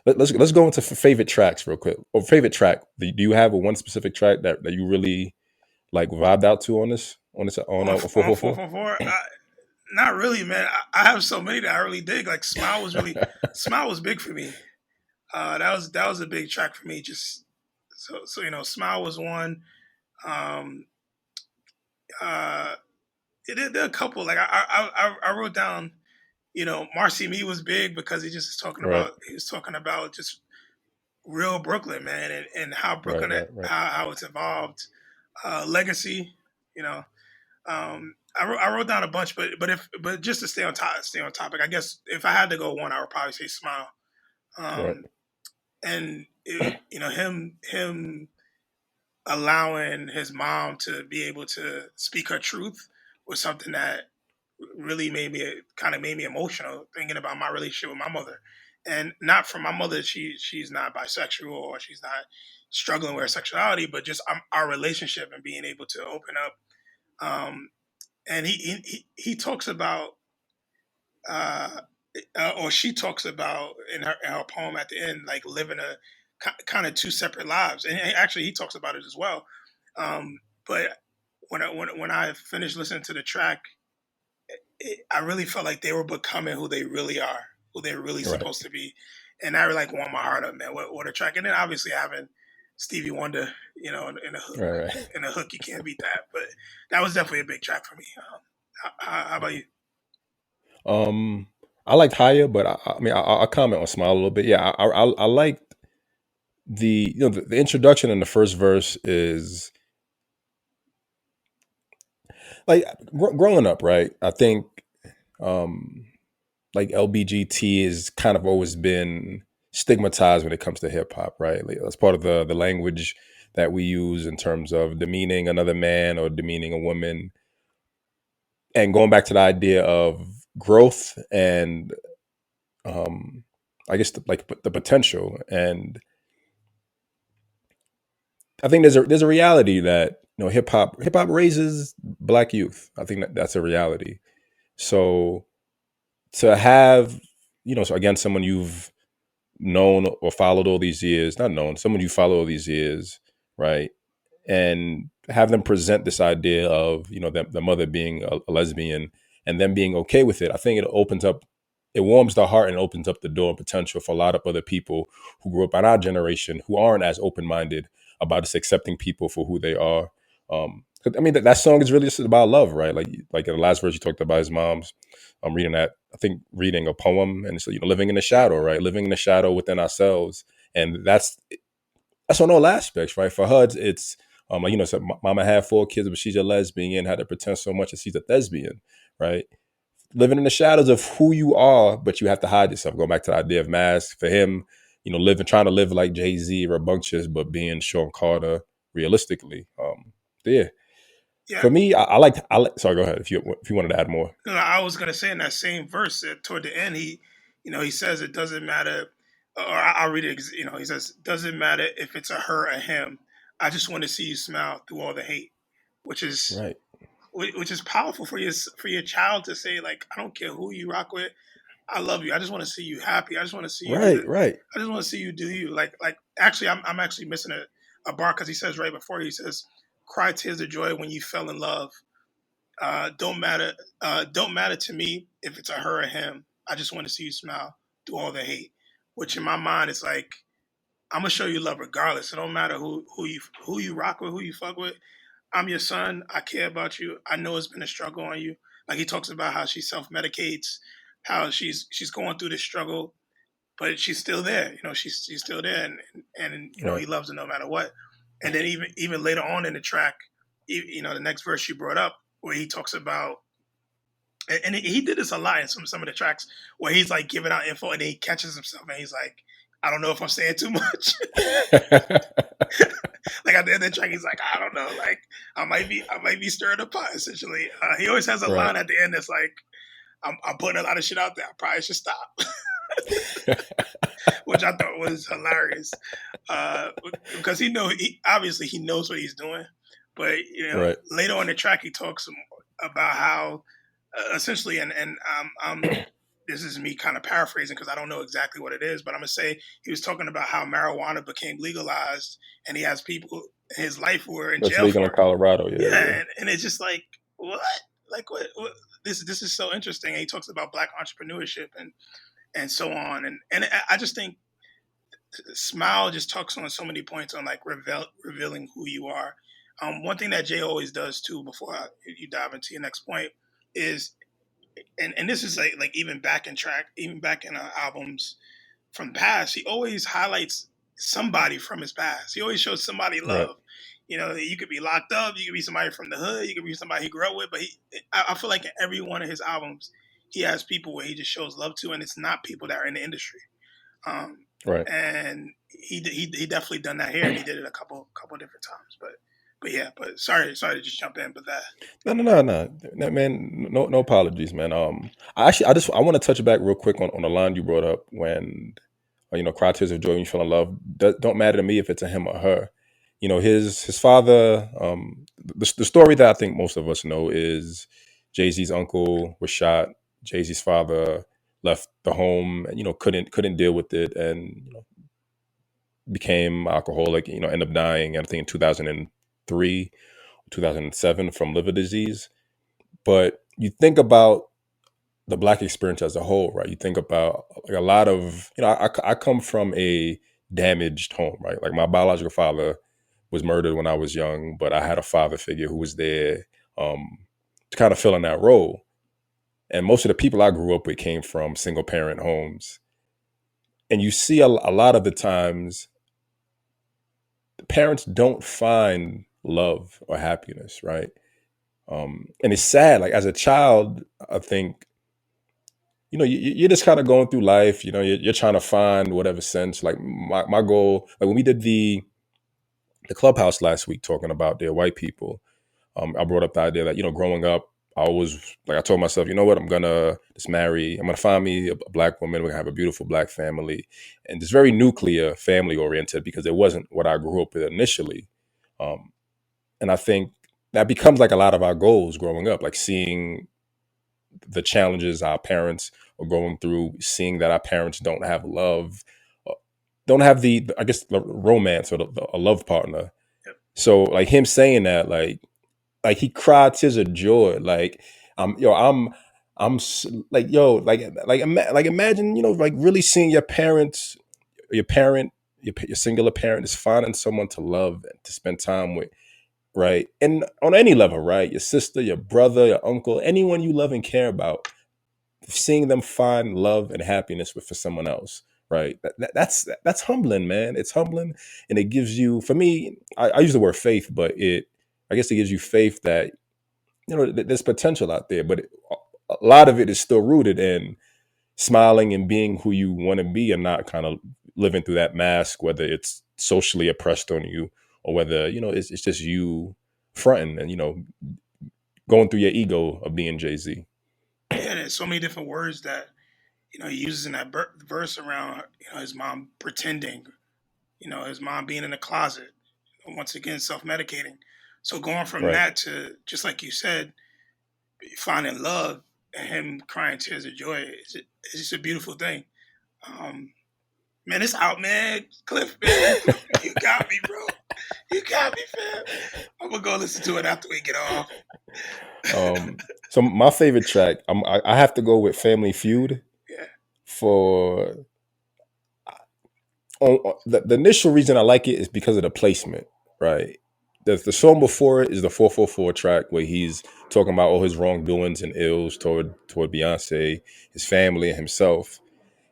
let's go into favorite tracks real quick. Or favorite track. Do you have a one specific track that you really like vibed out to on On a four on four four four? four four. Not really, man. I have so many that I really dig. Like Smile was big for me. That was a big track for me. Just Smile was one. Um, uh, there are a couple. Like I wrote down. Marcy Me was big because Right, he was talking about just real Brooklyn, man, and how right, Brooklyn, right, right, how it's evolved. Legacy, you know. I wrote down a bunch, but just to stay on topic. I guess if I had to go one, I would probably say Smile. right, Um, and him allowing his mom to be able to speak her truth was something that really made me emotional, thinking about my relationship with my mother. and not from my mother. She's not bisexual or she's not struggling with her sexuality, but just our relationship and being able to open up. And he talks about, uh, or she talks about in her poem at the end, like living a kind of two separate lives. And actually, he talks about it as well. But when I finished listening to the track, I really felt like they were becoming who they really are, who they're really Right. supposed to be, and that really like warmed my heart up, man. What a track! And then obviously having Stevie Wonder, in a hook, Right. Right. you can't beat that. But that was definitely a big track for me. How about you? Um, I liked Higher, but I mean, I'll comment on Smile a little bit. Yeah, I liked the introduction in the first verse is like growing up, right? I think um like LBGT is kind of always been stigmatized when it comes to hip hop, right? Like, that's part of the language that we use in terms of demeaning another man or demeaning a woman, and going back to the idea of growth and um, I guess the potential. And I think there's a reality that hip hop raises black youth. I think that's a reality. So to have so again, someone you've known or followed all these years, not known, someone you follow all these years, right? And have them present this idea of the mother being a lesbian and them being okay with it. I think it warms the heart and opens up the door and potential for a lot of other people who grew up in our generation who aren't as open-minded about just accepting people for who they are. 'Cause, I mean, that song is really just about love, right? Like in the last verse you talked about his mom's. I'm reading that, I think, reading a poem, and so living in the shadow, right? Living in the shadow within ourselves. And that's on all aspects, right? For her, it's so mama had 4 kids, but she's a lesbian and had to pretend so much that she's a thespian, right? Living in the shadows of who you are, but you have to hide yourself. Going back to the idea of mask for him, trying to live like Jay-Z, rambunctious, but being Sean Carter realistically. Yeah. Yeah, For me, sorry, go ahead if you wanted to add more. no, I was gonna say in that same verse that toward the end, he says it doesn't matter, or I'll read it. He says doesn't matter if it's a her or him. I just want to see you smile through all the hate, which is Right. which is powerful for your child to say, like, I don't care who you rock with, I love you. I just want to see you happy. I just want to see you do Right. the. Right. I just want to see you do you. Like actually, I'm actually missing a bar because he says right before he says, "Cry tears of joy when you fell in love. Don't matter. Don't matter to me if it's a her or him. I just want to see you smile through all the hate." Which in my mind is like, I'm gonna show you love regardless. It don't matter who you rock with, who you fuck with. I'm your son. I care about you. I know it's been a struggle on you. Like he talks about how she self medicates, how she's going through this struggle, but she's still there. She's still there, and Right. he loves her no matter what. And then even later on in the track, the next verse you brought up, where he talks about, and he did this a lot in some of the tracks, where he's like giving out info, and then he catches himself, and he's like, I don't know if I'm saying too much. Like at the end of the track, he's like, I don't know, like I might be stirring the pot. Essentially, he always has a Right. line at the end that's like, I'm putting a lot of shit out there. I probably should stop, which I thought was hilarious, uh, because obviously he knows what he's doing, but Right. later on the track he talks about how essentially, and this is me kind of paraphrasing because I don't know exactly what it is, but I'm gonna say he was talking about how marijuana became legalized, and he has people in his life who are in That's jail legal in for it. Colorado. Yeah. Yeah, Yeah. and it's just like what, like what? This is so interesting. And he talks about black entrepreneurship and so on, and I just think Smile just talks on so many points on like revealing who you are. One thing that Jay always does too, before you dive into your next point, is and this is like even back in albums from the past, he always highlights somebody from his past. He always shows somebody Right. love. You could be locked up, you could be somebody from the hood, you could be somebody he grew up with, but I feel like in every one of his albums, he has people where he just shows love to, and it's not people that are in the industry. Right. And he definitely done that here, and he did it a couple different times. But But yeah, but sorry to just jump in, but that No, man. No apologies, man. I want to touch back real quick on the line you brought up when, cry tears of joy when you fell in love. Don't matter to me if it's a him or her. His father. The story that I think most of us know is Jay-Z's uncle was shot. Jay-Z's father left the home and couldn't deal with it and became alcoholic. Ended up dying. I think in 2003, 2007 from liver disease. But you think about the Black experience as a whole, right? You think about like a lot of, I come from a damaged home, right? Like my biological father was murdered when I was young, but I had a father figure who was there to kind of fill in that role. And most of the people I grew up with came from single parent homes. And you see a lot of the times, the parents don't find love or happiness, right? And it's sad. Like as a child, I think you're just kind of going through life. You're trying to find whatever sense. Like my goal, like when we did the clubhouse last week talking about their white people, I brought up the idea that growing up, I told myself, you know what, I'm gonna just marry. I'm gonna find me a black woman. We're gonna have a beautiful black family, and it's very nuclear, family oriented because it wasn't what I grew up with initially. Um, and I think that becomes like a lot of our goals growing up, like seeing the challenges our parents are going through, seeing that our parents don't have love, don't have I guess the romance or a love partner. yep. So like him saying that, like he cried tears of joy. Like like like imagine like really seeing your parent, your singular parent is finding someone to love and to spend time with, right? And on any level, right? Your sister, your brother, your uncle, anyone you love and care about, seeing them find love and happiness for someone else, right? That's humbling, man. It's humbling, and it gives you, for me, I use the word faith, but I guess it gives you faith that there's potential out there, but a lot of it is still rooted in smiling and being who you want to be, and not kind of living through that mask, whether it's socially oppressed on you or whether it's just you fronting and going through your ego of being Jay-Z. Yeah, there's so many different words that he uses in that verse around his mom pretending, his mom being in the closet, once again self-medicating. So going from Right. that to just like you said, finding love and him crying tears of joy, it's just a beautiful thing. Um, Man, it's out, man. Cliff, man, you got me, bro. You got me, fam. I'm gonna go listen to it after we get off. So my favorite track, I have to go with Family Feud Yeah. for the initial reason I like it is because of the placement, right? The song before it is the 444 track where he's talking about all his wrongdoings and ills toward Beyonce, his family, and himself.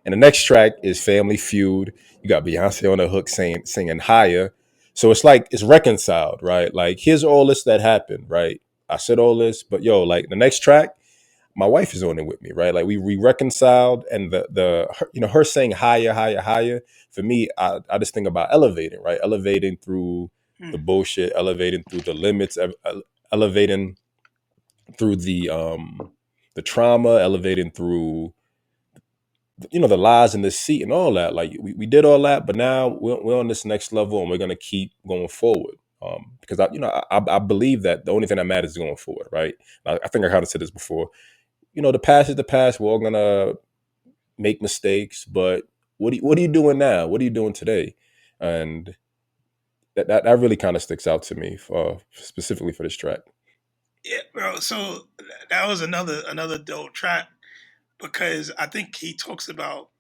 And the next track is Family Feud. You got Beyonce on the hook singing higher. So it's like it's reconciled, right? Like here's all this that happened, right? I said all this, but yo, like the next track, my wife is on it with me, right? Like we reconciled, and her saying higher, higher, higher. For me, I just think about elevating, right? Elevating through the Hmm. bullshit, elevating through the limits, elevating through the trauma, elevating through the lies and deceit and all that. Like we did all that, but now we're on this next level, and we're gonna keep going forward. Because I believe that the only thing that matters is going forward, right? I think I kind of said this before. The past is the past. We're all gonna make mistakes, but what are you doing now? What are you doing today? And that really kind of sticks out to me for specifically for this track. Yeah, bro. So that was another dope track because I think he talks about,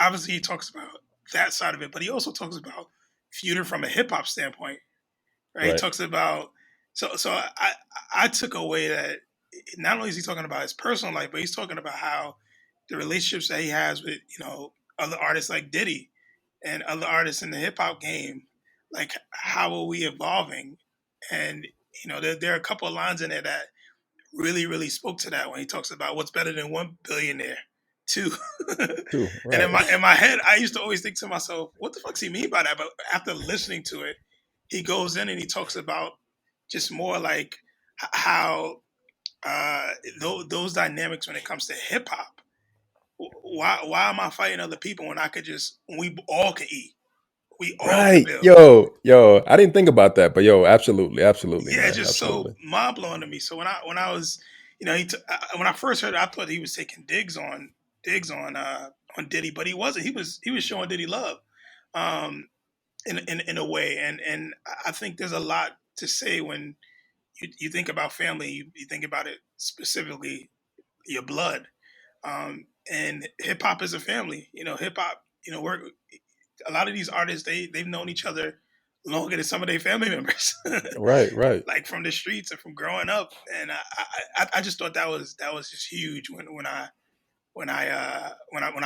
obviously he talks about that side of it, but he also talks about feuding from a hip hop standpoint, right? He Right. talks about, so I took away that not only is he talking about his personal life, but he's talking about how the relationships that he has with other artists like Diddy and other artists in the hip hop game, like how are we evolving? And there are a couple of lines in there that really spoke to that when he talks about what's better than one billionaire, two. Too. And Right. in my head, I used to always think to myself, what the fuck's he mean by that? But after listening to it, he goes in and he talks about just more like how those dynamics when it comes to hip hop. Why am I fighting other people when I could just when we all could eat, we all could Right. build. Yo, I didn't think about that, but yo, absolutely, absolutely, Yeah, it's man. just so Absolutely. mind blowing to me. So when I was, when I first heard it, I thought he was taking digs on Diddy, but he wasn't. He was showing Diddy love, um, in a way, and I think there's a lot to say when you think about family. You think about it specifically your blood, and hip hop is a family. Hip hop. We're a lot of these artists they've known each other longer than some of their family members. Right, right. Like from the streets and from growing up. And I just thought that was just huge when I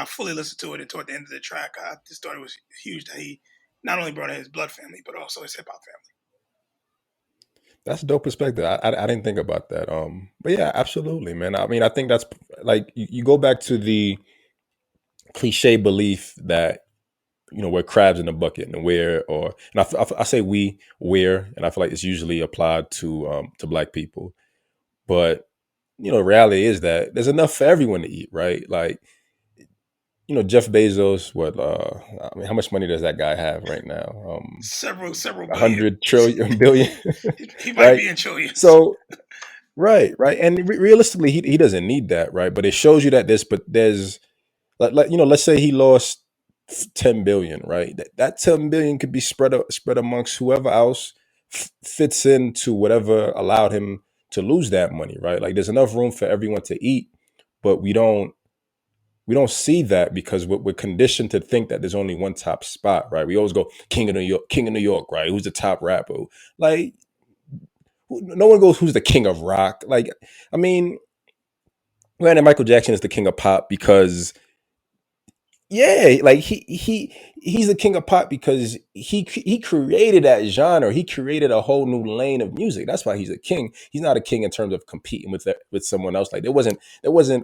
fully listened to it and toward the end of the track. I just thought it was huge that he not only brought in his blood family but also his hip hop family. That's a dope perspective. I didn't think about that. But yeah, absolutely, man. I mean, I think that's like you go back to the cliche belief that we're crabs in a bucket, and I say we're, and I feel like it's usually applied to black people. But the reality is that there's enough for everyone to eat, right? Like Jeff Bezos, what I mean, how much money does that guy have right now? Several A billion. 100 trillion billion, He might right? be in trillions. So right, and realistically, he doesn't need that, right? But it shows you that there's let's say he lost 10 billion, right? That 10 billion could be spread amongst whoever else fits into whatever allowed him to lose that money, right? Like there's enough room for everyone to eat, but we don't see that because we're conditioned to think that there's only one top spot, right? We always go King of New York, right? Who's the top rapper? Like no one goes, who's the king of rock? Like, I mean, granted, Michael Jackson is the king of pop because, yeah, like he's the king of pop because he created that genre. He created a whole new lane of music. That's why he's a king. He's not a king in terms of competing with someone else. Like there wasn't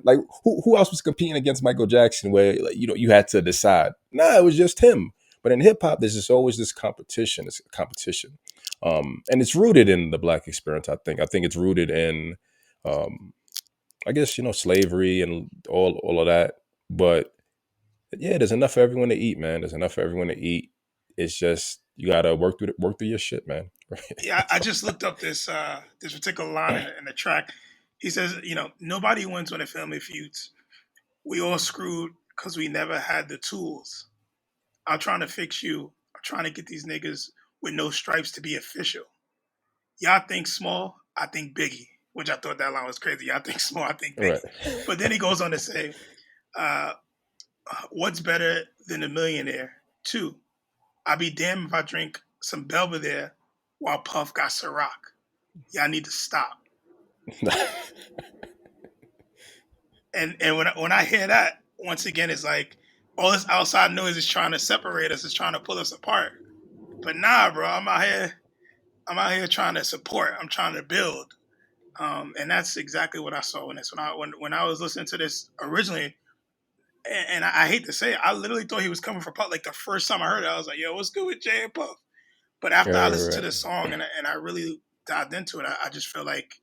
like who else was competing against Michael Jackson where like, you had to decide. Nah, it was just him. But in hip hop, there's just always this competition. It's competition. And it's rooted in the black experience. I think it's rooted in, um, I guess slavery and all of that. But yeah, there's enough for everyone to eat, man. There's enough for everyone to eat. It's just you gotta work through your shit, man. Yeah, I just looked up this particular line in the track. He says, nobody wins when a family feuds. We all screwed because we never had the tools. I'm trying to fix you. I'm trying to get these niggas with no stripes to be official. Y'all think small, I think biggie, which I thought that line was crazy. Y'all think small, I think Right. biggie. But then he goes on to say, uh, what's better than a millionaire? Two, I'll be damned if I drink some Belvedere while Puff got Ciroc. Y'all need to stop. And when I hear that, once again, it's like all this outside noise is trying to separate us, is trying to pull us apart. But nah, bro, I'm out here trying to support. I'm trying to build. And that's exactly what I saw in this. When I was listening to this originally, and I hate to say it, I literally thought he was coming for Puff. Like the first time I heard it, I was like, "Yo, what's good with Jay and Puff?" But after I listened to Right. this song and I really dived into it, I just feel like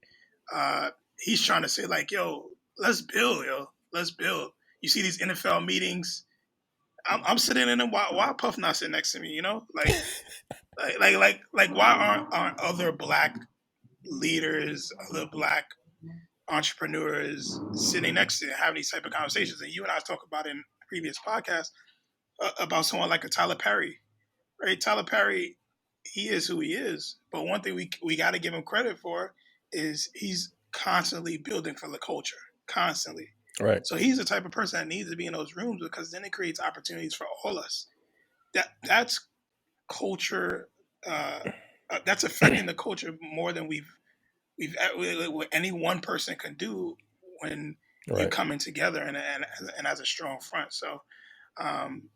he's trying to say like, "Yo, let's build, yo, let's build." You see these NFL meetings. I'm sitting in them. Why Puff not sitting next to me? Like why aren't other black leaders, other black entrepreneurs sitting next to having these type of conversations? And you and I talk about in previous podcasts about someone like a Tyler Perry, right? Tyler Perry, he is who he is. But one thing we got to give him credit for is he's constantly building for the culture, constantly. Right. So he's the type of person that needs to be in those rooms because then it creates opportunities for all of us. That's culture. That's affecting the culture more than what any one person can do when you Right. coming together and as a strong front. Um,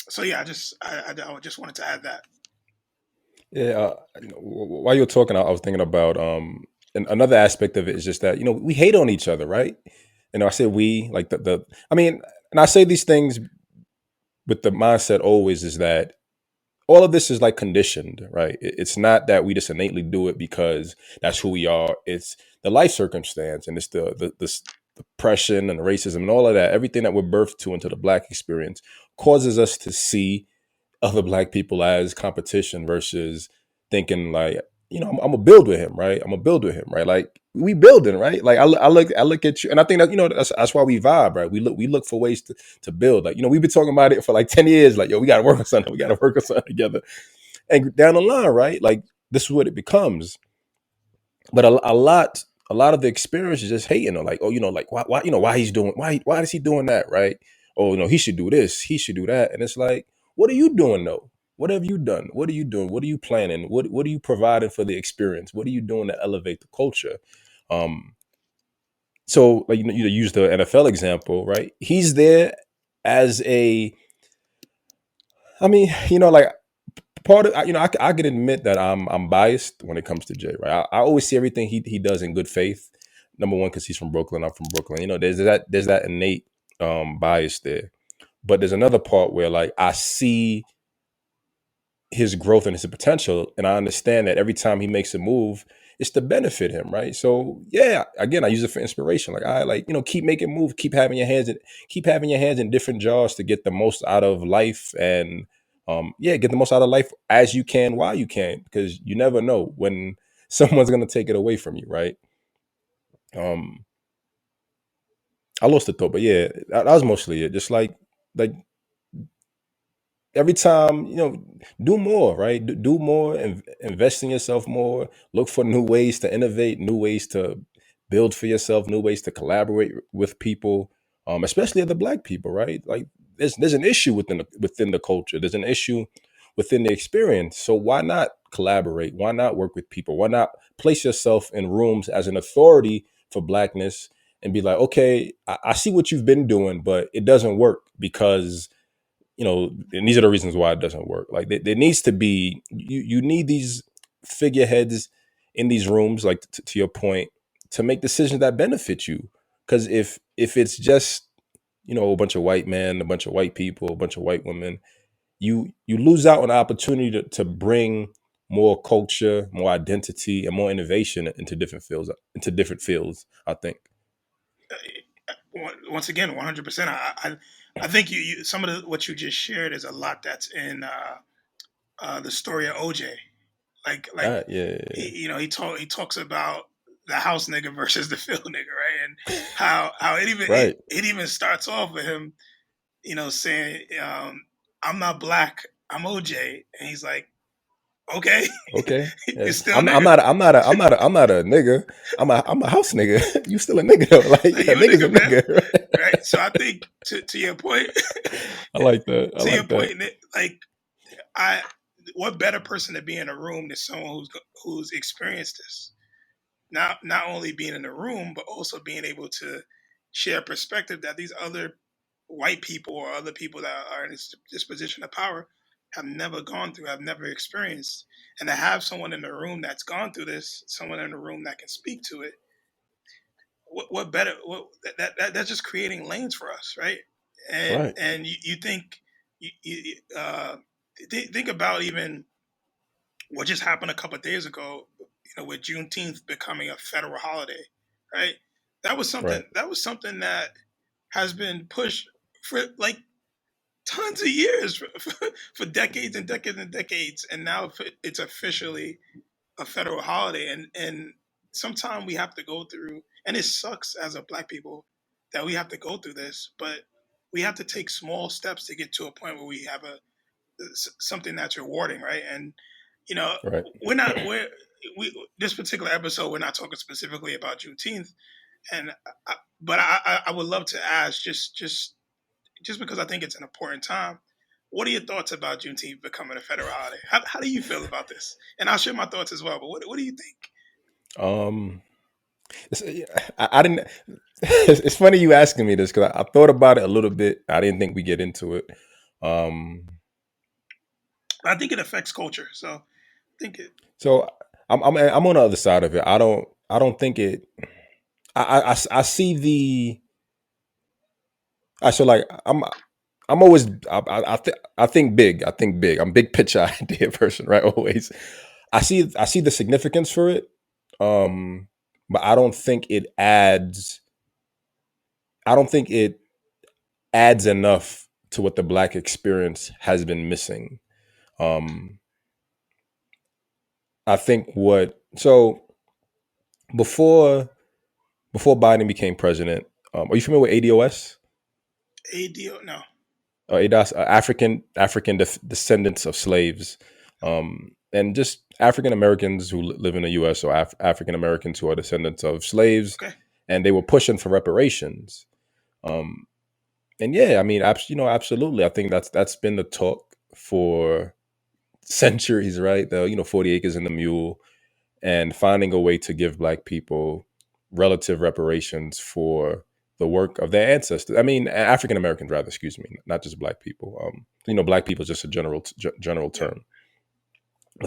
so yeah, I just wanted to add that. Yeah. While you were talking, I was thinking about and another aspect of it is just that we hate on each other, right? I say we like I mean, and I say these things with the mindset always is that all of this is like conditioned, right? It's not that we just innately do it because that's who we are. It's the life circumstance, and it's the oppression and the racism and all of that. Everything that we're birthed to into the Black experience causes us to see other Black people as competition versus thinking like, I'm gonna build with him, right? I'm gonna build with him, right? Like we building, right? Like I look at you, and I think that that's why we vibe, right? We look for ways to build. Like we've been talking about it for like 10 years. Like we got to work on something. We got to work on something together. And down the line, right? Like this is what it becomes. But a lot of the experience is just hating or like, oh, like why he's doing why is he doing that, right? Oh, he should do this, he should do that. And it's like, what are you doing though? What have you done? What are you doing? What are you planning? What are you providing for the experience? What are you doing to elevate the culture? Um, so like you use the NFL example, right? He's there as a, I mean, like part of, I can admit that I'm biased when it comes to Jay, right? I always see everything he does in good faith. Number one, because he's from Brooklyn, I'm from Brooklyn. There's that innate bias there. But there's another part where like I see his growth and his potential, and I understand that every time he makes a move, it's to benefit him, right? So yeah, again, I use it for inspiration. Like I like keep making moves, keep having your hands in different jars to get the most out of life, and get the most out of life as you can while you can, because you never know when someone's gonna take it away from you, right? Um, I lost the thought, but yeah, that was mostly it. Just like every time, do more, right? Do more and invest in yourself more. Look for new ways to innovate, new ways to build for yourself, new ways to collaborate with people, especially other Black people, right? Like there's an issue within the culture. There's an issue within the experience. So why not collaborate? Why not work with people? Why not place yourself in rooms as an authority for Blackness and be like, okay, I see what you've been doing, but it doesn't work because and these are the reasons why it doesn't work. Like there needs to be, you need these figureheads in these rooms, like to your point, to make decisions that benefit you. Because if it's just a bunch of white men, a bunch of white people, a bunch of white women, you lose out on the opportunity to bring more culture, more identity, and more innovation into different fields. I think. Once again, 100%. I think some of what you just shared is a lot that's in the story of OJ. Like Yeah, he talks about the house nigga versus the field nigga, right? And how it even right. it even starts off with him, saying, "I'm not black, I'm OJ," and he's like, "Okay, Okay. you're Yeah. still a I'm nigga, not. I'm not a nigga. I'm a house nigga. You still a nigga though. Like like yeah, you a nigga's a nigga, man." nigga. Right? So I think to your point, I like that. I to your like that. point, like I, what better person to be in a room than someone who's experienced this? Not only being in the room, but also being able to share perspective that these other white people or other people that are in this position of power have never gone through, have never experienced, and to have someone in the room that's gone through this, someone in the room that can speak to it. What better? That's just creating lanes for us, right? And Right. you think think about even what just happened a couple of days ago, with Juneteenth becoming a federal holiday, right? That was something. Right. That was something that has been pushed for like tons of years, for decades and decades and decades, and now it's officially a federal holiday. And sometimes we have to go through, and it sucks as a Black people that we have to go through this, but we have to take small steps to get to a point where we have something that's rewarding, right? And you know, Right. we're not we're we this particular episode we're not talking specifically about Juneteenth, and but I would love to ask just because I think it's an important time. What are your thoughts about Juneteenth becoming a federal holiday? How do you feel about this? And I'll share my thoughts as well. But what do you think? Um. I didn't. It's funny you asking me this because I thought about it a little bit. I didn't think we get into it. Um. I think it affects culture. So I think it. So I'm on the other side of it. I don't think it. I see the. I so like I'm I'm always I think big. I think big. I'm a big picture idea person, right? Always. I see the significance for it. But I don't think it adds. I don't think it adds enough to what the Black experience has been missing. Um, I think what so before before Biden became president, are you familiar with ADOS? ADO, no. ADOS, descendants of slaves, and just African Americans who live in the U.S. or African Americans who are descendants of slaves, Okay. and they were pushing for reparations. Um, and yeah, I mean, absolutely. I think that's been the talk for centuries, right? The 40 acres and the mule, and finding a way to give Black people relative reparations for the work of their ancestors. I mean, African Americans, rather, excuse me, not just Black people. Black people is just a general Yeah. term.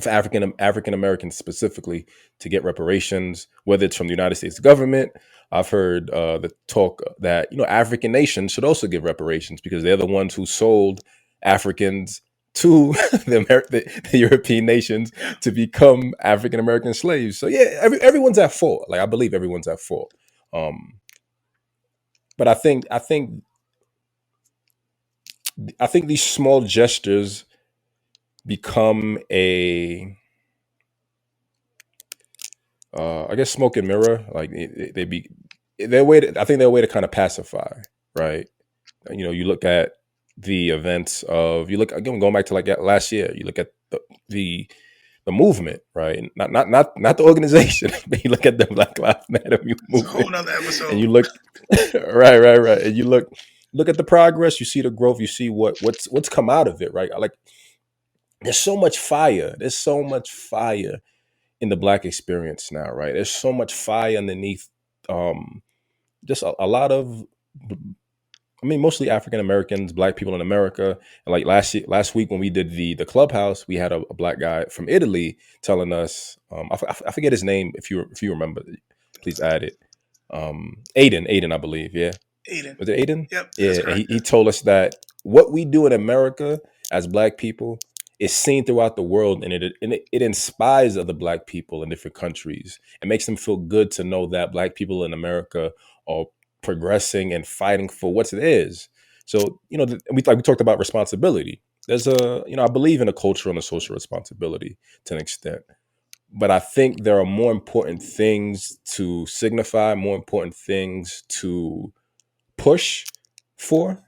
For African Americans specifically to get reparations, whether it's from the United States government. I've heard the talk that African nations should also give reparations because they're the ones who sold Africans to the European nations Yeah. to become African American slaves. So yeah, everyone's at fault. Like I believe everyone's at fault. But I think these small gestures become a I guess smoke and mirror. Like they be their way. I think they're a way to kind of pacify, right? You look at the events of you look again going back to like last year. You look at the the movement, right? Not the organization, but you look at the Black Lives Matter It's a movement, whole nother and episode. you look right, and you look at the progress. You see the growth. You see what's come out of it, right? Like there's so much fire. There's so much fire in the Black experience now, right? There's so much fire underneath just a lot of I mean mostly African Americans, Black people in America. And like last week when we did the clubhouse, we had a Black guy from Italy telling us I forget his name. If you remember, please add it. Aiden I believe. Yeah, Aiden. was it Aiden? Yep, that's Yeah, and correct. he told us that what we do in America as Black people is seen throughout the world, and it inspires other Black people in different countries. It makes them feel good to know that Black people in America are progressing and fighting for what's theirs. So we talked about responsibility. There's I believe in a cultural and a social responsibility to an extent, but I think there are more important things to signify, more important things to push for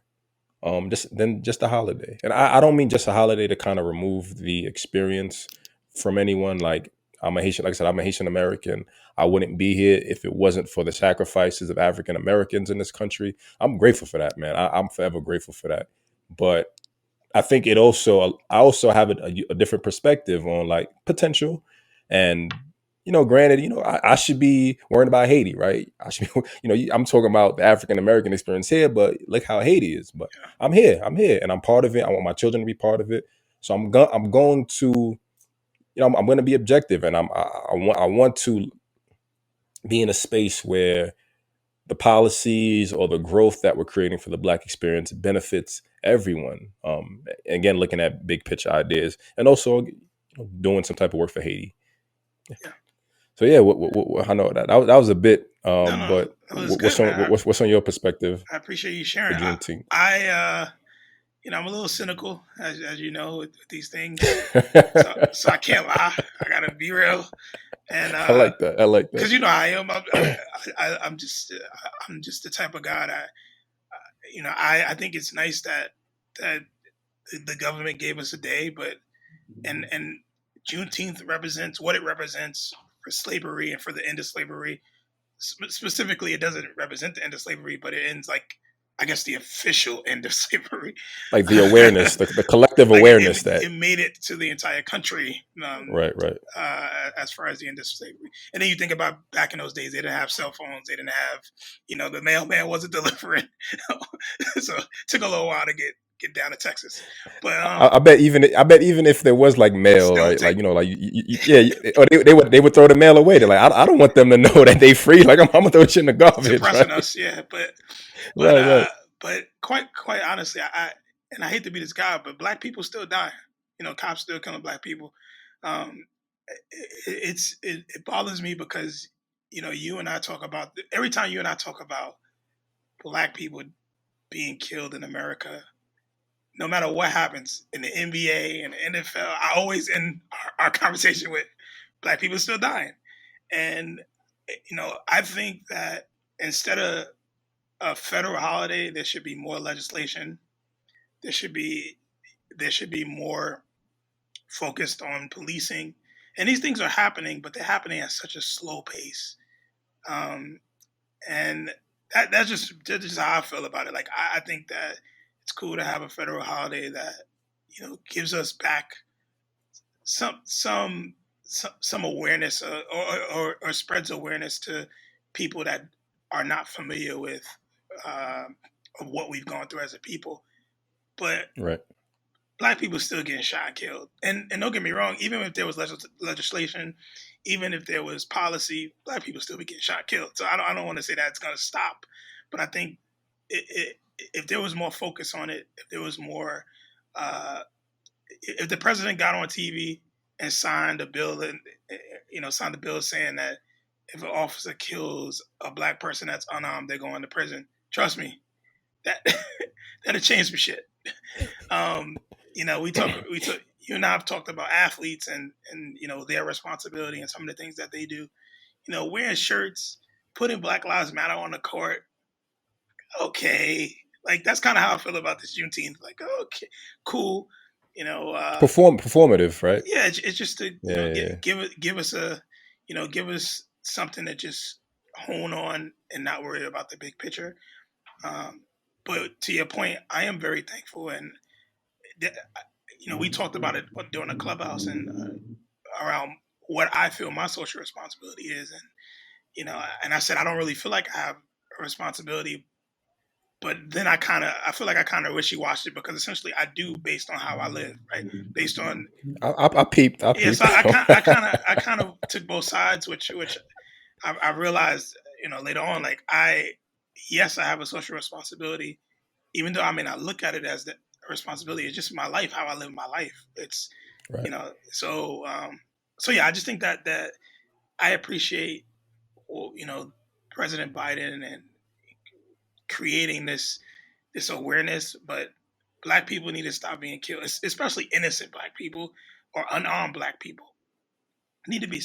just a holiday. And I don't mean just a holiday to kind of remove the experience from anyone. Like I'm a Haitian, like I said, I'm a Haitian American. I wouldn't be here if it wasn't for the sacrifices of African Americans in this country. I'm grateful for that, man. I'm forever grateful for that. But I also have a different perspective on like potential and granted, I should be worrying about Haiti, right? I should be, I'm talking about the African American experience here, but look how Haiti is. But Yeah. I'm here, and I'm part of it. I want my children to be part of it. So I'm going to, I'm going to be objective, and I want to be in a space where the policies or the growth that we're creating for the Black experience benefits everyone. Again, looking at big picture ideas, and also doing some type of work for Haiti. Yeah. So yeah, I know that was a bit, No, but that was good, man. what's on your perspective I appreciate you for sharing. Juneteenth? I'm a little cynical, as you know, with these things. So I can't lie. I gotta be real, and I like that. I like that. because I am. I'm just the type of guy that I think it's nice that the government gave us a day, but and Juneteenth represents what it represents for slavery and for the end of slavery. Specifically, it doesn't represent the end of slavery, but it ends like I guess the official end of slavery. Like the awareness, the collective Like awareness that it made it to the entire country. right. As far as the end of slavery, and then you think about back in those days, they didn't have cell phones, they didn't have, the mailman wasn't delivering, so it took a little while to get down to Texas. But I bet even if there was like mail, still right? take Like yeah, or they would throw the mail away. They're like, I don't want them to know that they free. Like I'm gonna throw it in the garbage, suppressing right? us, yeah. But Right. but quite honestly, and I hate to be this guy, but black people still dying. Cops still killing black people. Um, it bothers me because you and I talk about every time you and I talk about black people being killed in America, no matter what happens in the NBA and the NFL, I always end our conversation with black people still dying. And I think that instead of a federal holiday, there should be more legislation. There should be more focused on policing. And these things are happening, but they're happening at such a slow pace. Um, and that's just how I feel about it. Like I think that it's cool to have a federal holiday that gives us back some some some awareness, or spreads awareness to people that are not familiar with uh, of what we've gone through as a people. But Right. black people still getting shot and killed. And don't get me wrong, even if there was legislation, even if there was policy, black people still be getting shot and killed. So I don't want to say that it's going to stop, but I think if there was more focus on it, if there was more, uh, if the president got on TV and signed a bill, and signed a bill saying that if an officer kills a black person that's unarmed, they're going to prison. Trust me, that that'll change some shit. Um, you and I have talked about athletes and their responsibility and some of the things that they do. Wearing shirts, putting Black Lives Matter on the court. Okay, like that's kind of how I feel about this Juneteenth. Like, okay, cool. Performative, right? Yeah, it's just to Yeah, yeah, give us a give us something to just hone on and not worry about the big picture. Um, but to your point, I am very thankful, and we talked about it during the clubhouse and around what I feel my social responsibility is, and I said I don't really feel like I have a responsibility, but then I feel like I kind of wishy washy because essentially I do based on how I live, right? Based on I peeped. I yeah, peeped. so I kind of took both sides, which I realized later on, like yes, I have a social responsibility, even though I may not look at it as the responsibility. It's just my life, how I live my life. It's Right. so yeah, I just think that I appreciate President Biden and creating this awareness, but black people need to stop being killed, especially innocent black people or unarmed black people need to be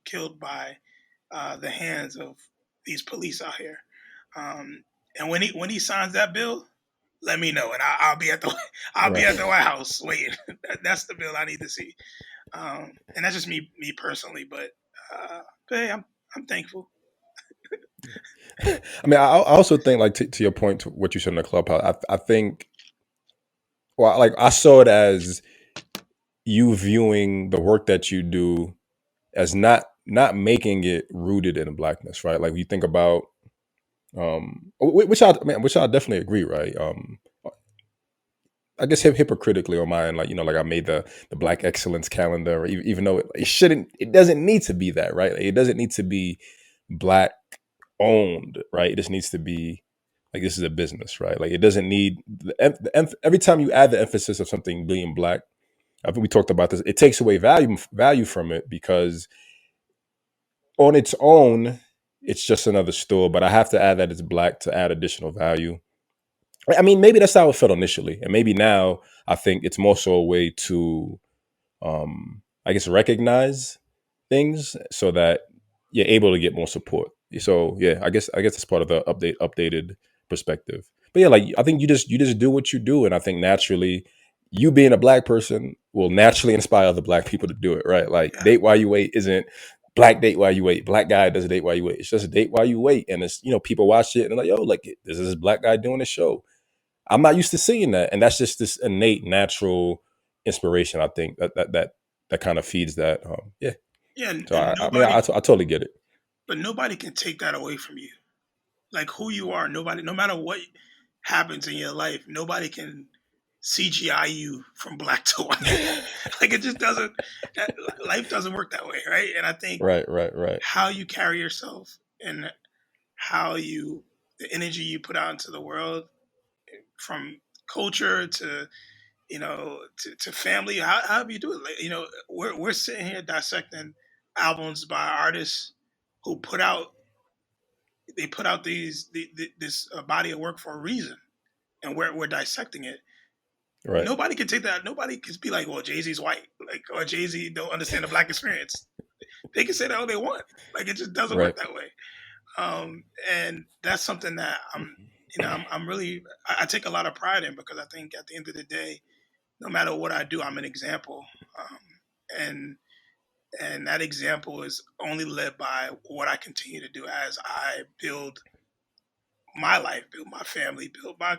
killed by the hands of these police out here. And when he signs that bill, let me know, and I'll be at the I'll be Right. at the White House waiting. That's the bill I need to see. And that's just me personally, but hey, I'm thankful. I mean, I also think, like, to your point, to what you said in the clubhouse, I think, well, like, I saw it as you viewing the work that you do as not making it rooted in blackness, right? Like, you think about, which I definitely agree, right? I guess hypocritically on my end, like, like I made the Black Excellence calendar, even though it doesn't need to be that, right? Like, it doesn't need to be Black owned, right? It just needs to be like, this is a business, right? Like, it doesn't need every time you add the emphasis of something being Black. I think we talked about this. It takes away value from it, because on its own, it's just another store. But I have to add that it's Black to add additional value. I mean, maybe that's how it felt initially, and maybe now I think it's more so a way to, I guess, recognize things so that you're able to get more support. So yeah, I guess it's part of the updated perspective. But yeah, like, I think you just do what you do, and I think naturally, you being a Black person will naturally inspire other Black people to do it, right? Like, Yeah, date while you wait isn't Black date while you wait. Black guy does date while you wait. It's just a date while you wait, and it's, people watch it and they're like, yo, like, this is this Black guy doing a show. I'm not used to seeing that, and that's just this innate, natural inspiration. I think that kind of feeds that. Yeah. yeah, So and I mean, I totally get it. but nobody can take that away from you. Like who you are, nobody, no matter what happens in your life, nobody can CGI you from black to white. Like it just doesn't. Life doesn't work that way, right? And I think Right, right, right. how you carry yourself and how the energy you put out into the world, from culture to to family. How do you do it? Like, we're sitting here dissecting albums by artists who put out this body of work for a reason, and we're dissecting it. Right. Nobody can take that. Nobody can be like, "Well, Jay Z's white," like, or Jay Z don't understand the black experience. They can say that all they want. Like, it just doesn't Right. work that way. And that's something that I'm really I take a lot of pride in, because I think at the end of the day, no matter what I do, I'm an example, and that example is only led by what I continue to do as I build my life, build my family, build my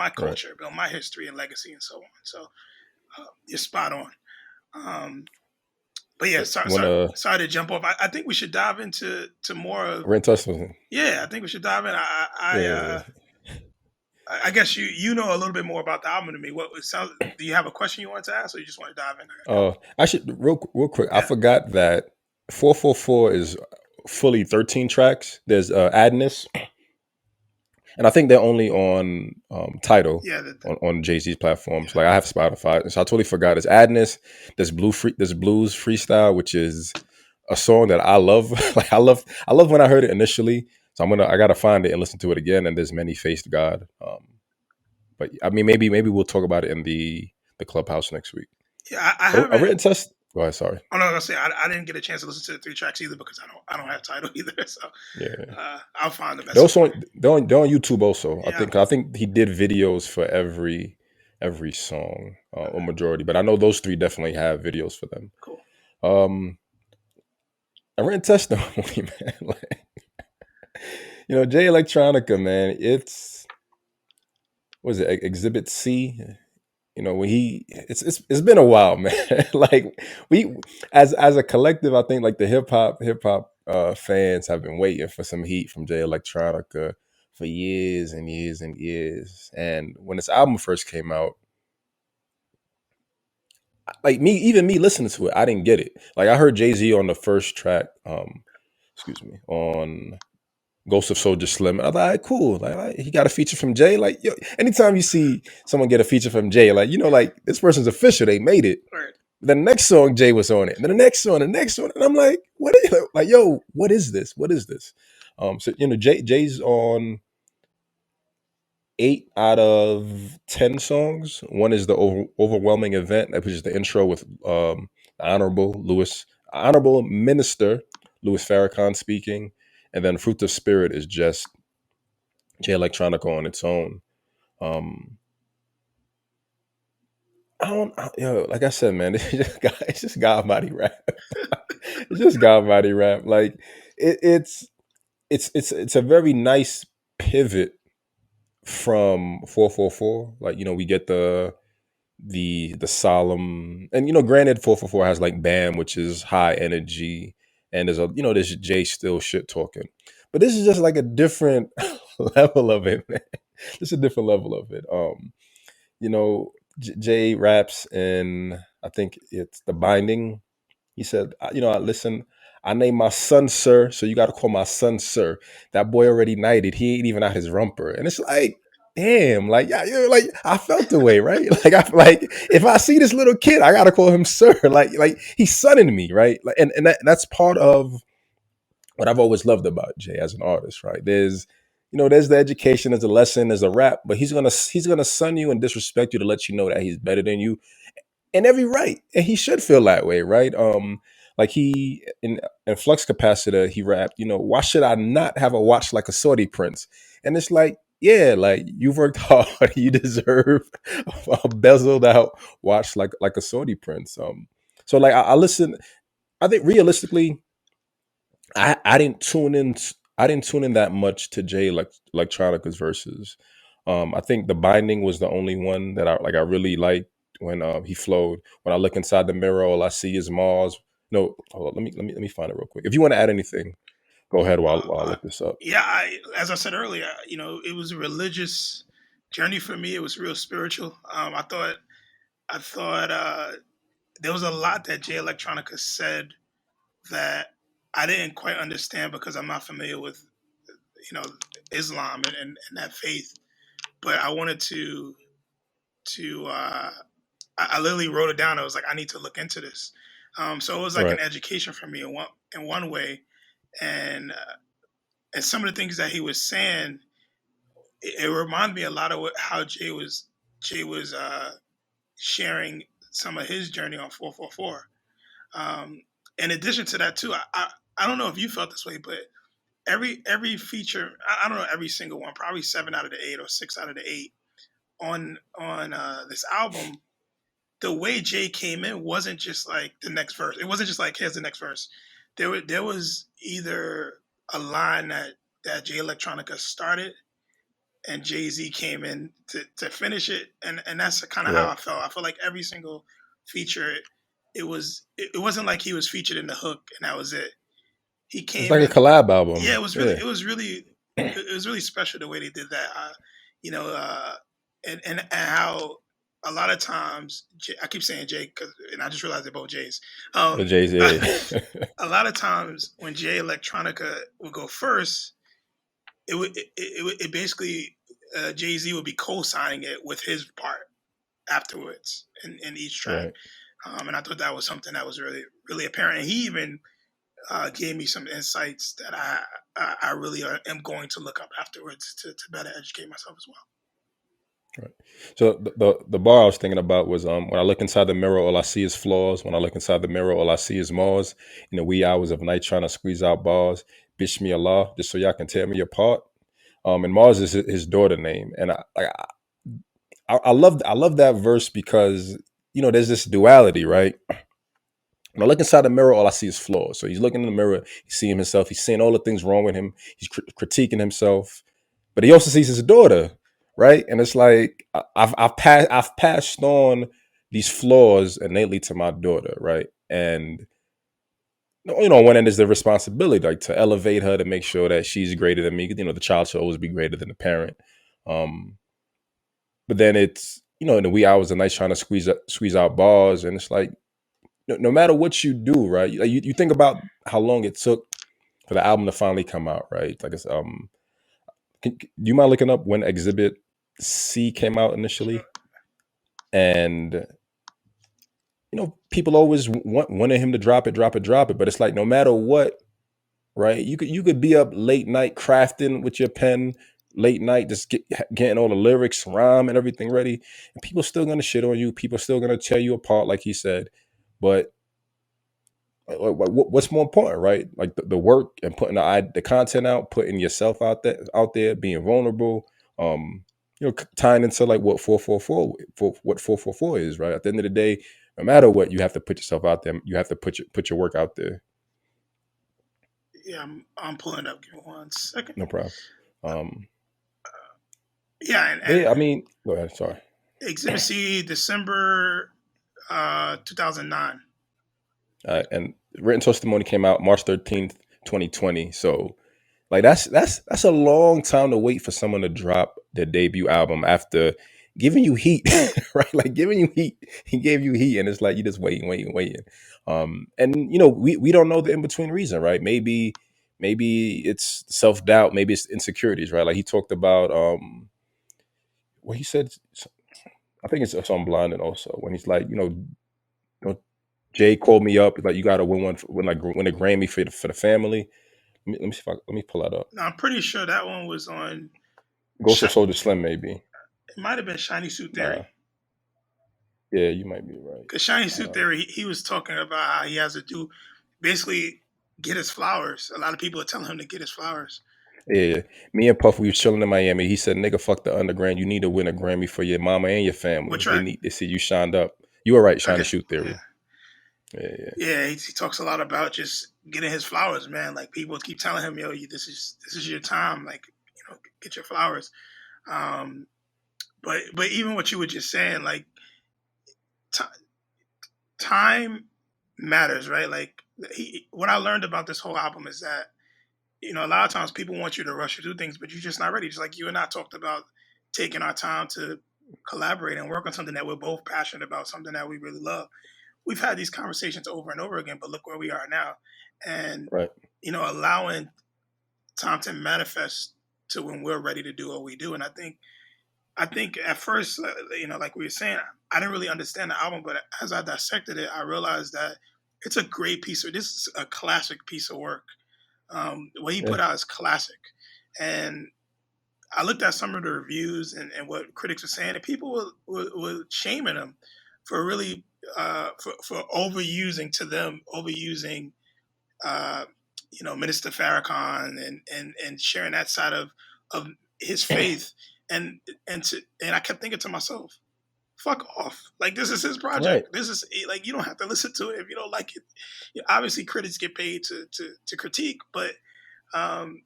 Right. culture, build my history and legacy, and so on. So you're spot on. Um, but yeah, When sorry to jump off. I think we should dive into to more of. Rent Testament. Yeah, I think we should dive in. Yeah. I guess you know a little bit more about the album than me. What it sounds? Do you have a question you want to ask, or you just want to dive in? I should real quick. I Yeah, forgot that 444 is fully 13 tracks. There's Adness, and I think they're only on Tidal yeah, on Jay Z's platforms. yeah. Like I have Spotify, so I totally forgot. It's Adness. There's Blues Freestyle, which is a song that I love. Like I love when I heard it initially. So I gotta find it and listen to it again. And there's Many Faced God. But I mean, maybe we'll talk about it in the clubhouse next week. Yeah, I A haven't. written test. Go ahead. Sorry. Oh no, I was gonna say I didn't get a chance to listen to the three tracks either, because I don't have title either. So Yeah. I'll find the They're best also one. they're on YouTube also. Yeah. I think he did videos for every song or Okay. majority, but I know those three definitely have videos for them. Cool. Um, a written testimony, man. Like, Jay Electronica, man. It's was it Exhibit C? When it's been a while, man. Like we as a collective, I think like the hip hop fans have been waiting for some heat from Jay Electronica for years and years and years. And when this album first came out, like me listening to it, I didn't get it. Like I heard Jay-Z on the first track, excuse me, on Ghost of Soldier Slim. I was like, all right, cool. Like, he got a feature from Jay. Like, yo, anytime you see someone get a feature from Jay, like, like this person's official. They made it. All right. The next song, Jay was on it. And then the next one. And I'm like, what is like, yo, what is this? What is this? So Jay's on 8 out of 10 songs. One is the overwhelming event, which is the intro with Honorable Minister Louis Farrakhan speaking. And then Fruit of Spirit is just Jay Electronica on its own. I don't, like I said, man, it's just God body rap. It's just God body rap. Like it's a very nice pivot from 444. Like we get the solemn, and granted 444 has like Bam, which is high energy, and there's Jay still shit talking, but this is just like a different level of it, man. Just a different level of it. Jay raps in, I think it's The Binding. He said, I listen, I named my son Sir, so you got to call my son Sir. That boy already knighted. He ain't even out his rumper. And it's like, damn, like, yeah, like I felt the way, right? Like if I see this little kid, I got to call him Sir. Like he's sonning me, right? Like, and that's part of what I've always loved about Jay as an artist, right? There's the education, there's a lesson, there's a rap, but he's gonna son you and disrespect you to let you know that he's better than you, and every right, and he should feel that way, right? Like he in Flux Capacitor, he rapped, why should I not have a watch like a Saudi prince? And it's like, yeah, like you've worked hard, you deserve a bezeled out watch like a Saudi prince. So like I listen, I think realistically, I didn't tune in. I didn't tune in that much to Jay Electronica's verses. I think The Binding was the only one that I really liked when he flowed. When I look inside the mirror, all I see is Mars. No, hold on, let me find it real quick. If you want to add anything, go ahead while I Uh, look this up. yeah, as I said earlier, it was a religious journey for me. It was real spiritual. I thought there was a lot that Jay Electronica said that I didn't quite understand, because I'm not familiar with you know Islam and that faith. But I wanted to to I literally wrote it down. I was like, I need to look into this. So it was like an Right. education for me in one way, and some of the things that he was saying, it reminded me a lot of how Jay was sharing some of his journey on 444. In addition to that, too, I don't know if you felt this way, but every feature, I don't know every single one, probably 7 out of the 8 or 6 out of the 8 on this album. The way Jay came in wasn't just like the next verse. It wasn't just like here's the next verse. There was either a line that Jay Electronica started and Jay Z came in to finish it, and that's kind of how Right. I felt. I felt like every single feature, it wasn't like he was featured in the hook and that was it. He It's came like a in, collab yeah. album. Yeah. It was really special the way they did that. You know, and how a lot of times I keep saying Jay and I just realized they're both Jays. The Um, Jay Z. a lot of times when Jay Electronica would go first, it basically Jay Z would be co-signing it with his part afterwards in each track. Right. And I thought that was something that was really apparent. And he even gave me some insights that I really am going to look up afterwards to better educate myself as well. Right. So the bar I was thinking about was when I look inside the mirror, all I see is flaws. When I look inside the mirror, all I see is Mars. In the wee hours of night, trying to squeeze out bars. Bish me Allah, just so y'all can tear me apart. And Mars is his daughter name, and I love that verse because there's this duality, right? When I look inside the mirror, all I see is flaws. So he's looking in the mirror, he's seeing himself, he's seeing all the things wrong with him, he's critiquing himself, but he also sees his daughter, right? And it's like I've passed on these flaws innately to my daughter, right? And one end is the responsibility, like to elevate her to make sure that she's greater than me. The child should always be greater than the parent. Um, but then it's in the wee hours of the night trying to squeeze out bars, and it's like no matter what you do, right? Like you think about how long it took for the album to finally come out, right? Like it's do you mind looking up when Exhibit C came out Sure. initially? And people always wanted him to drop it, but it's like no matter what, right? You could be up late night crafting with your pen, late night just getting all the lyrics, rhyme, and everything ready, and people still gonna shit on you. People still gonna tear you apart, like he said. But what's more important, right? Like the work and putting the content out, putting yourself out there, being vulnerable. Tying into like what 444 what 444 is, right? At the end of the day, no matter what, you have to put yourself out there. You have to put your work out there. Yeah, I'm pulling it up. Give me 1 second. No problem. Yeah, But and yeah, I mean, go ahead. Sorry. Exhibit C, December 2009. And written testimony came out March 13th, 2020. So like that's a long time to wait for someone to drop their debut album after giving you heat, right? Like giving you heat. He gave you heat, and it's like you just waiting. And we don't know the in between reason, right? Maybe it's self doubt, maybe it's insecurities, right? Like he talked about what he said. I think it's on Blinded also when he's like, Jay called me up, like you got to win one, win a Grammy for the family. Let me see if let me pull that up. Now, I'm pretty sure that one was on. Ghost of Soldier Slim, maybe. It might have been Shiny Suit Nah. Theory. Yeah, you might be right. Because Shiny Suit Theory, he was talking about how he has to do basically get his flowers. A lot of people are telling him to get his flowers. Yeah, me and Puff, we was chilling in Miami. He said, "Nigga, fuck the underground. You need to win a Grammy for your mama and your What family. They track? need to see you shined up. You were right, Shiny Okay. Shoot Yeah. Theory. Yeah. Yeah, he talks a lot about just getting his flowers, man. Like people keep telling him, "Yo, this is your time. Like, get your flowers." Um, but even what you were just saying, like t- time matters, right? Like what I learned about this whole album is that a lot of times people want you to rush through things, but you're just not ready. Just like you and I talked about taking our time to collaborate and work on something that we're both passionate about, something that we really love. We've had these conversations over and over again, but look where we are now. And, Right. allowing time to manifest to when we're ready to do what we do. And I think I think at first, like we were saying, I didn't really understand the album, but as I dissected it, I realized that it's a great piece of. This is a classic piece of work. What he Yeah. put out is classic, and I looked at some of the reviews and what critics were saying, and people were shaming him for really for overusing to them overusing uh, Minister Farrakhan and sharing that side of his faith and I kept thinking to myself, fuck off. Like, this is his Right. project. This is like, you don't have to listen to it if you don't like it. Obviously, critics get paid to critique, but um,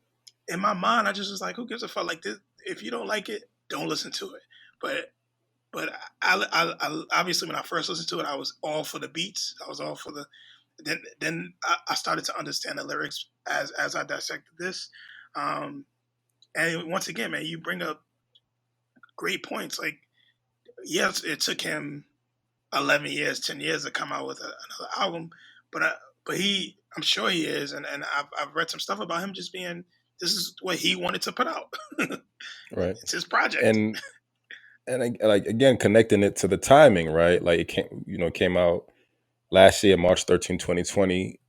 in my mind, I just was like, who gives a fuck? Like, this, if you don't like it, don't listen to it. But I obviously when I first listened to it, I was all for the beats. I was all for the. Then I started to understand the lyrics as I dissected this. And once again, man, you bring up great points. Like, yes, it took him 11 years, 10 years to come out with another album, but I'm sure he is, and I've read some stuff about him just being, this is what he wanted to put out. Right. It's his project. And like again, connecting it to the timing, right? Like it came out last year, March 13, 2020,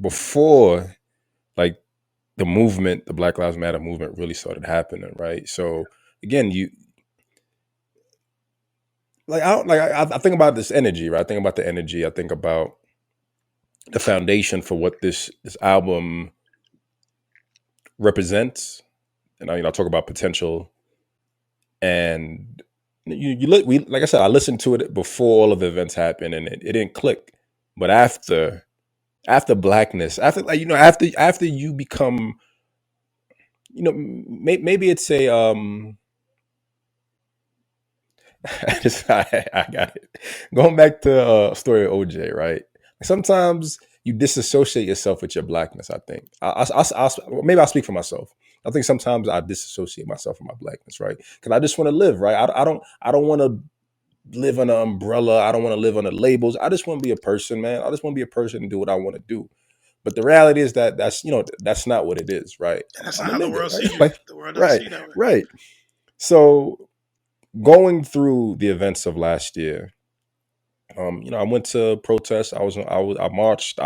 before like the movement, the Black Lives Matter movement really started happening, right? So again, you like I think about this energy, right? I think about the energy. I think about the foundation for what this album represents, and I talk about potential. And you look, we like I said, I listened to it before all of the events happened, and it didn't click. But after blackness, after after you become, maybe it's a I got it. Going back to story of OJ, right? Sometimes you disassociate yourself with your blackness. I think maybe I'll speak for myself. I think sometimes I disassociate myself from my blackness, right? Because I just want to live, right? I don't want to live under an umbrella. I don't want to live under labels. I just want to be a person, man. I just want to be a person and do what I want to do. But the reality is that that's not what it is, right? And that's not I'm a how the nigga, world sees right? you. Like, The world doesn't right, see you that way. right. So going through the events of last year, I went to protests. I marched.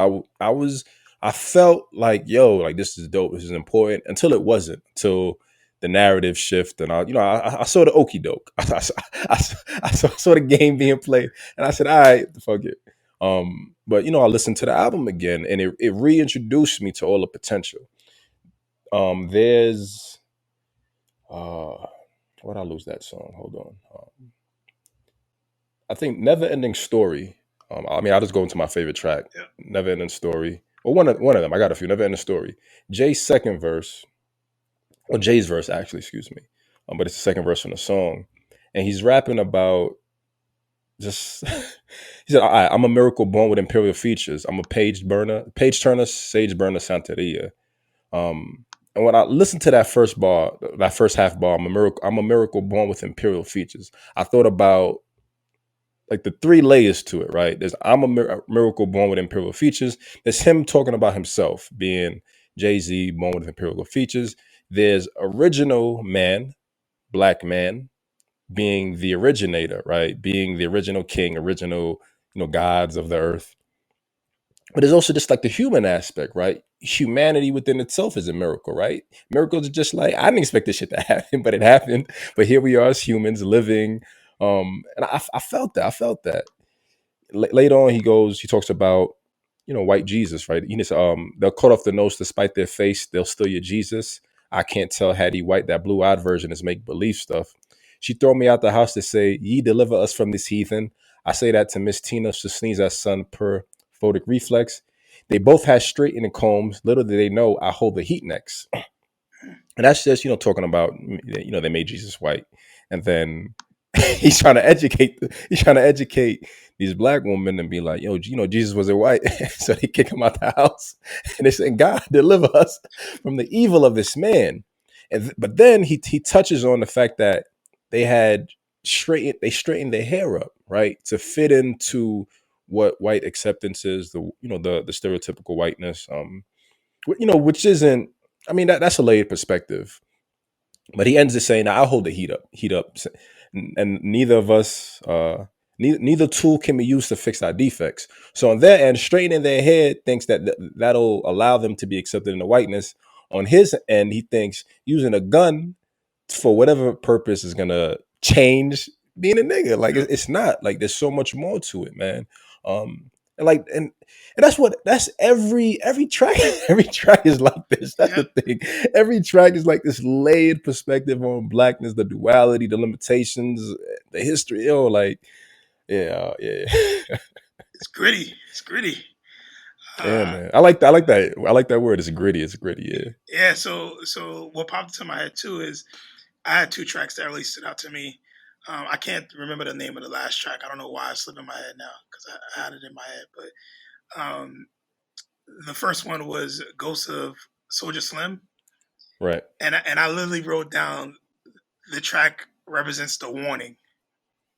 I felt like, yo, like this is dope. This is important. Until it wasn't. Until the narrative shift, and I saw the okey doke. I saw the game being played, and I said, all right, fuck it. But I listened to the album again, and it reintroduced me to all the potential. There's why'd I lose that song? Hold on. I think Never Ending Story. I'll just go into my favorite track, Yeah. Never Ending Story. Well, one of them. I got a few. Never Ending Story. Jay's second verse, or Jay's verse, actually, excuse me. But it's the second verse from the song. And he's rapping about just, he said, all right, I'm a miracle born with imperial features. I'm a page turner, sage burner, Santeria. And when I listened to that first bar, that first half bar, I'm a miracle born with imperial features. I thought about like the three layers to it, right? There's I'm a miracle born with imperial features. There's him talking about himself being Jay-Z, born with imperial features. There's original man, black man, being the originator, right? Being the original king, original, gods of the earth. But there's also just like the human aspect, right? Humanity within itself is a miracle, right? Miracles are just like, I didn't expect this shit to happen, but it happened. But here we are as humans living. And I felt that. I felt that. Later on, he talks about, white Jesus, right? He says, they'll cut off the nose to spite their face. They'll steal your Jesus. I can't tell had he white. That blue-eyed version is make believe stuff. She throw me out the house to say, ye deliver us from this heathen. I say that to Miss Tina. She sneeze at son per photic reflex. They both had straightening combs. Little did they know I hold the heat necks. And that's just, talking about, they made Jesus white. And then he's trying to educate these black women and be like, yo, Jesus wasn't white. So they kick him out the house. And they say, God, deliver us from the evil of this man. But then he touches on the fact that they straightened their hair up, right? To fit into what white acceptance is, the stereotypical whiteness. Which isn't, that's a layered perspective. But he ends it saying, "I'll hold the heat up. and neither of us, neither tool can be used to fix our defects. So on their end, straightening their head thinks that that'll allow them to be accepted in the whiteness. On his end, he thinks using a gun for whatever purpose is gonna change being a nigga. Like Yep. it's not. Like there's so much more to it, man. And like and that's every track. Every track is like this. That's the Yep. thing. Every track is like this layered perspective on blackness, the duality, the limitations, the history. Yo, like yeah. It's gritty. It's gritty. Yeah, Uh, man. I like that. I like that. I like that word. It's gritty. It's gritty. Yeah. yeah. So what popped into my head too is I had two tracks that really stood out to me. I can't remember the name of the last track. I don't know why it's slipping my head now because I had it in my head. But the first one was Ghost of Soldier Slim, Right. and I literally wrote down the track represents the warning.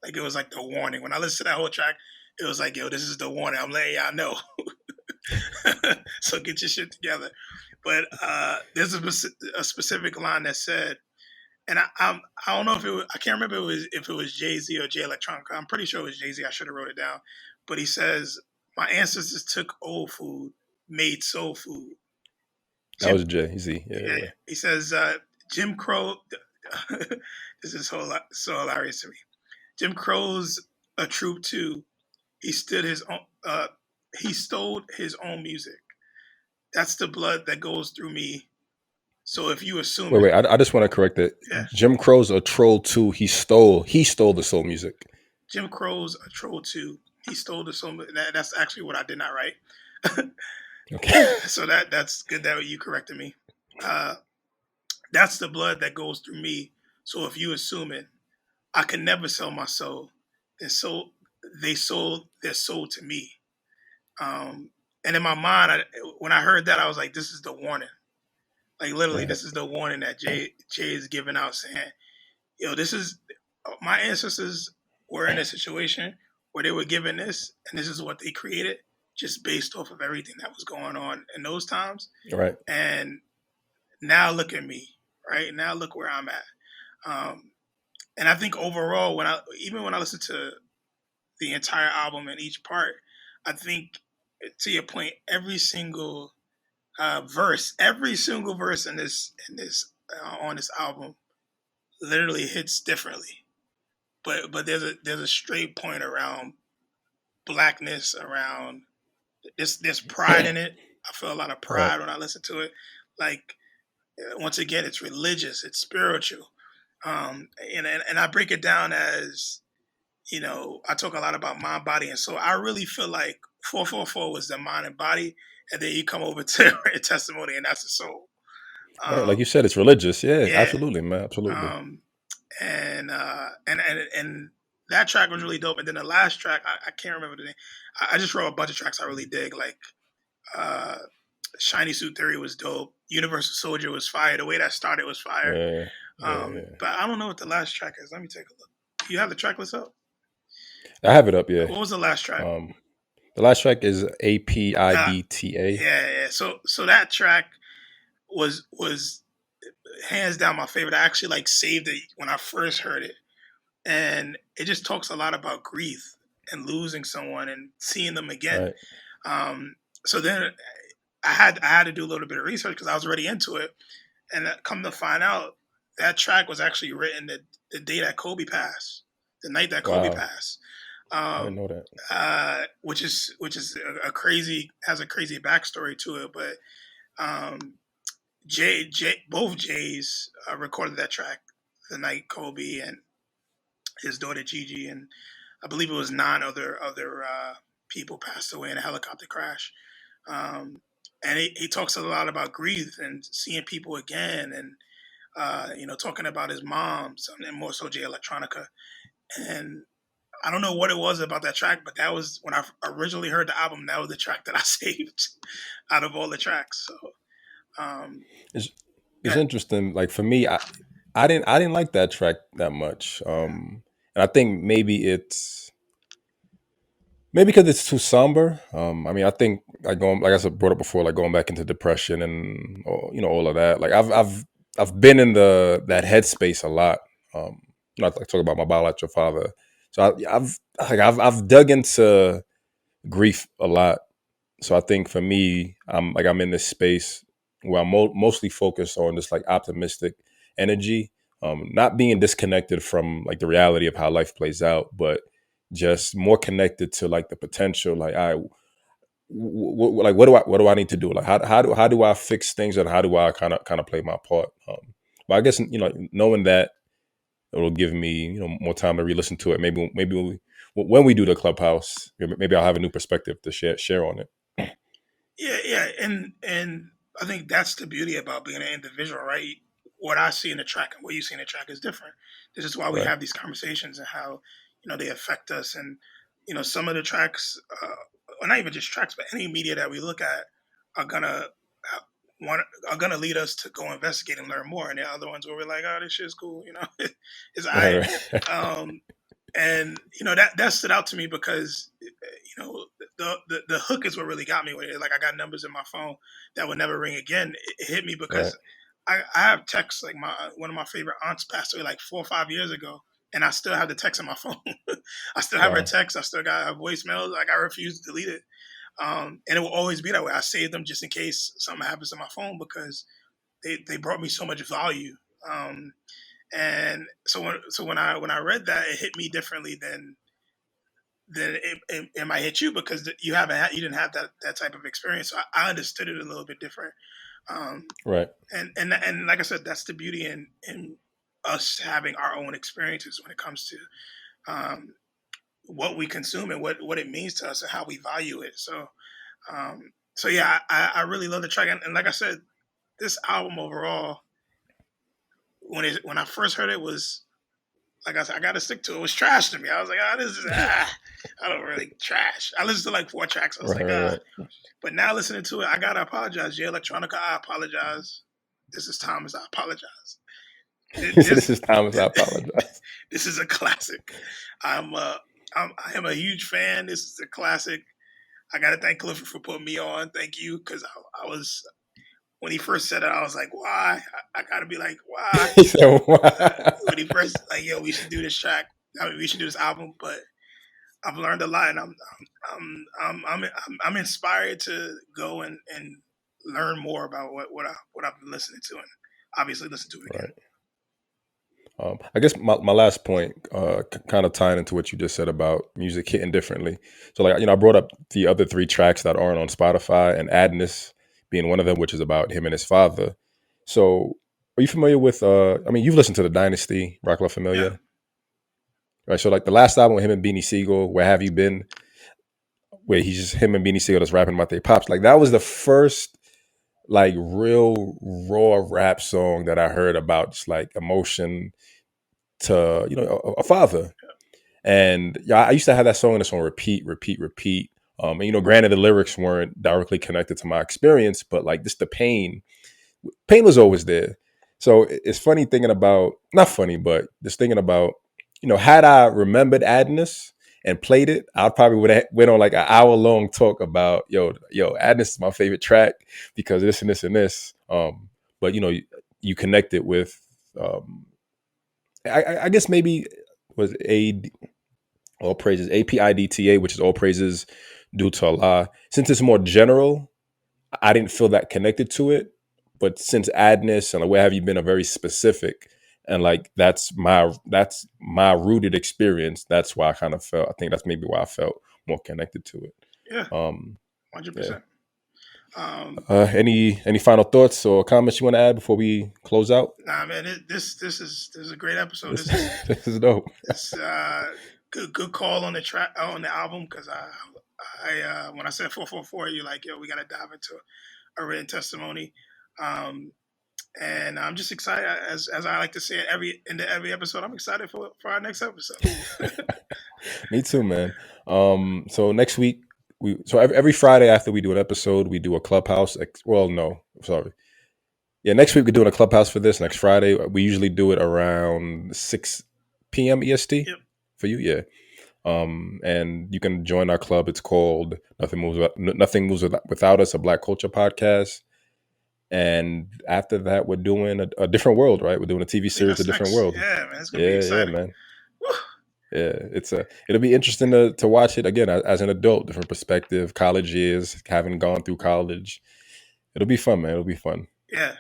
Like it was like the warning. When I listened to that whole track, it was like, yo, this is the warning. I'm letting y'all know. So get your shit together. But there's a specific line that said, and I don't know if it was, I can't remember if it was Jay-Z or Jay Electronica. I'm pretty sure it was Jay-Z. I should have wrote it down. But he says, my ancestors took old food, made soul food. That Jim, was Jay Z. yeah, Yeah. he says, Jim Crow, this is so hilarious to me. Jim Crow's a troop too. He stood his own, he stole his own music. That's the blood that goes through me. So if you assume it, Wait. I just want to correct it. yeah, Jim Crow's a troll too. He stole the soul music. Jim Crow's a troll too. He stole the soul. That's actually what I did not write. Okay. So that's good that you corrected me. That's the blood that goes through me. So if you assume it, I can never sell my soul. And so they sold their soul to me. And in my mind, when I heard that, I was like, this is the warning. Like literally, Right. this is the warning that Jay is giving out, saying, "Yo, this is my ancestors were in a situation where they were given this, and this is what they created, just based off of everything that was going on in those times. Right. And now look at me, right now look where I'm at." And I think overall, when I listen to the entire album and each part, I think to your point, every single verse in this on this album literally hits differently. But there's a straight point around blackness, around this pride in it. I feel a lot of Right. pride when I listen to it. Like once again, it's religious, it's spiritual, and I break it down as I talk a lot about mind, body, and soul. I really feel like 444 was the mind and body, and then you come over to testimony, and that's the soul. Right. Like Um, you said, it's religious. Yeah. yeah, Absolutely, man. Absolutely. um, and that track was really dope. And then the last track, I can't remember the name. I just wrote a bunch of tracks I really dig, like uh, Shiny Suit Theory was dope. Universal Soldier was fire. The way that started was fire. Yeah. Yeah. But I don't know what the last track is. Let me take a look. You have the track list up? I have it up. Yeah. What was the last track? The last track is Uh, APIDTA. yeah. So that track was hands down my favorite. I actually like saved it when I first heard it, and it just talks a lot about grief and losing someone and seeing them again. Right. So then I had to do a little bit of research because I was already into it, and come to find out that track was actually written the day that Kobe passed, the night that Kobe Wow. passed. I didn't know that. Which is a crazy has a crazy backstory to it, but both Jays recorded that track the night Kobe and his daughter Gigi, and I believe it was 9 other people passed away in a helicopter crash. And he talks a lot about grief and seeing people again, and talking about his mom, and more so Jay Electronica. And I don't know what it was about that track, but that was when I originally heard the album. That was the track that I saved out of all the tracks. So, It's yeah, interesting. Like for me, I didn't like that track that much. And I think maybe because it's too somber. I mean, I think like I said, brought up before, like going back into depression and all of that. Like I've been in that headspace a lot. like talk about my biological father. So I've dug into grief a lot. So I think for me, I'm in this space where I'm mostly focused on this like optimistic energy, not being disconnected from like the reality of how life plays out, but just more connected to like the potential. Like like what do I need to do? Like how do I fix things, and how do I kind of play my part? But I guess knowing that it'll give me more time to re-listen to it. When we do the clubhouse, maybe I'll have a new perspective to share on it. Yeah, and I think that's the beauty about being an individual, right? What I see in the track and what you see in the track is different. This is why we Right. have these conversations and how they affect us. And some of the tracks, or not even just tracks, but any media that we look at are gonna want are gonna lead us to go investigate and learn more. And the other ones where we're like, oh, this shit's cool, it's all right. Right. Right. Um, and that stood out to me because the hook is what really got me with it. Like I got numbers in my phone that would never ring again. It hit me Right. because I have texts like one of my favorite aunts passed away like 4 or 5 years ago, and I still have the text in my phone. I still have her Wow. text. I still got her voicemails. Like I refuse to delete it, and it will always be that way. I save them just in case something happens to my phone because they brought me so much value. And so when I read that, it hit me differently than it might hit you because you didn't have that type of experience. So I understood it a little bit different. Um, Right. and like I said, that's the beauty in us having our own experiences when it comes to what we consume and what it means to us and how we value it. So yeah, I really love the track. And like I said, this album overall, when I first heard it, was like I said, I got to stick to it. It was trash to me. I was like, this is I don't really trash. I listened to like 4 tracks. I was Right. like, Right. Right. But now listening to it, I gotta apologize. Jay Electronica, I apologize. This is Thomas. I apologize. This This is Thomas. I apologize. this is a classic. I'm uh I am a huge fan. This is a classic. I gotta thank Clifford for putting me on. Thank you, because I was when he first said it, I was like, why? I gotta be like, why? He said, "Wow." When he first like, yo, we should do this track. I mean, we should do this album. But I've learned a lot, and I'm inspired to go and learn more about what I've been listening to, and obviously listen to it again. Right. I guess my last point, kind of tying into what you just said about music hitting differently. So, like, I brought up the other 3 tracks that aren't on Spotify, and Adness being one of them, which is about him and his father. So, are you familiar with? I mean, you've listened to the Dynasty, Rock La Yeah, Familia, right? So, like the last album with him and Beanie Siegel, "Where Have You Been," where he's just him and Beanie Siegel just rapping about their pops. Like that was the first like real raw rap song that I heard about just like emotion to a father. And yeah, I used to have that song and this on repeat, repeat, repeat. And granted the lyrics weren't directly connected to my experience, but like just the pain was always there. So it's funny thinking about, not funny, but just thinking about, had I remembered Adness and played it, I probably would have went on like an hour long talk about, yo, Adness is my favorite track because this and this and this. But you connect it with, I guess maybe was all praises APIDTA, which is all praises due to Allah. Since it's more general, I didn't feel that connected to it. But since Adness and like, Where Have You Been are very specific, and like that's my rooted experience. That's why I kind of felt. I think that's maybe why I felt more connected to it. yeah, Um, yeah. 100%. Um, Any final thoughts or comments you want to add before we close out? nah, man, this is a great episode. This, This is this is dope. this good call on the track on the album because I when I said 444, you're like, yo, we gotta dive into a written testimony. Um, and I'm just excited, as I like to say it every episode. I'm excited for our next episode. Me too, man. So next week every Friday after we do an episode, we do a clubhouse. Well, no, sorry. Yeah, next week we're doing a clubhouse for this. Next Friday, we usually do it around 6 p.m. EST Yep. for you. Yeah. And you can join our club. It's called Nothing Moves Without Us, a Black Culture podcast. And after that, we're doing a different world, right? We're doing a TV I think series, a that's different next. world. Yeah, man, it's gonna be Yeah, exciting. man. Woo. Yeah, it'll be interesting to watch it again as an adult, different perspective, college years, having gone through college. It'll be fun, man. It'll be fun. Yeah,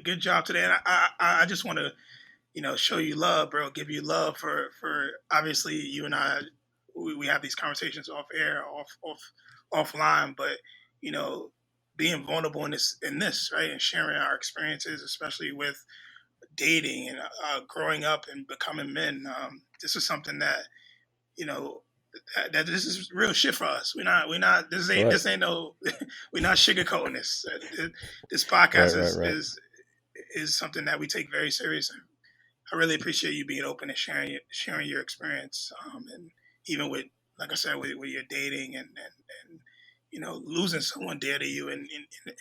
good job today. And I just want to show you love, bro. Give you love for obviously you and I, we have these conversations off air, offline, but you know, being vulnerable in this right and sharing our experiences, especially with dating and growing up and becoming men. This is something that you know that this is real shit for us. We're not Right, this ain't no we're not sugarcoating this. This right, podcast right, is right. something that we take very seriously. I really appreciate you being open and sharing your experience, and even with, like I said, with your dating and losing someone dear to you in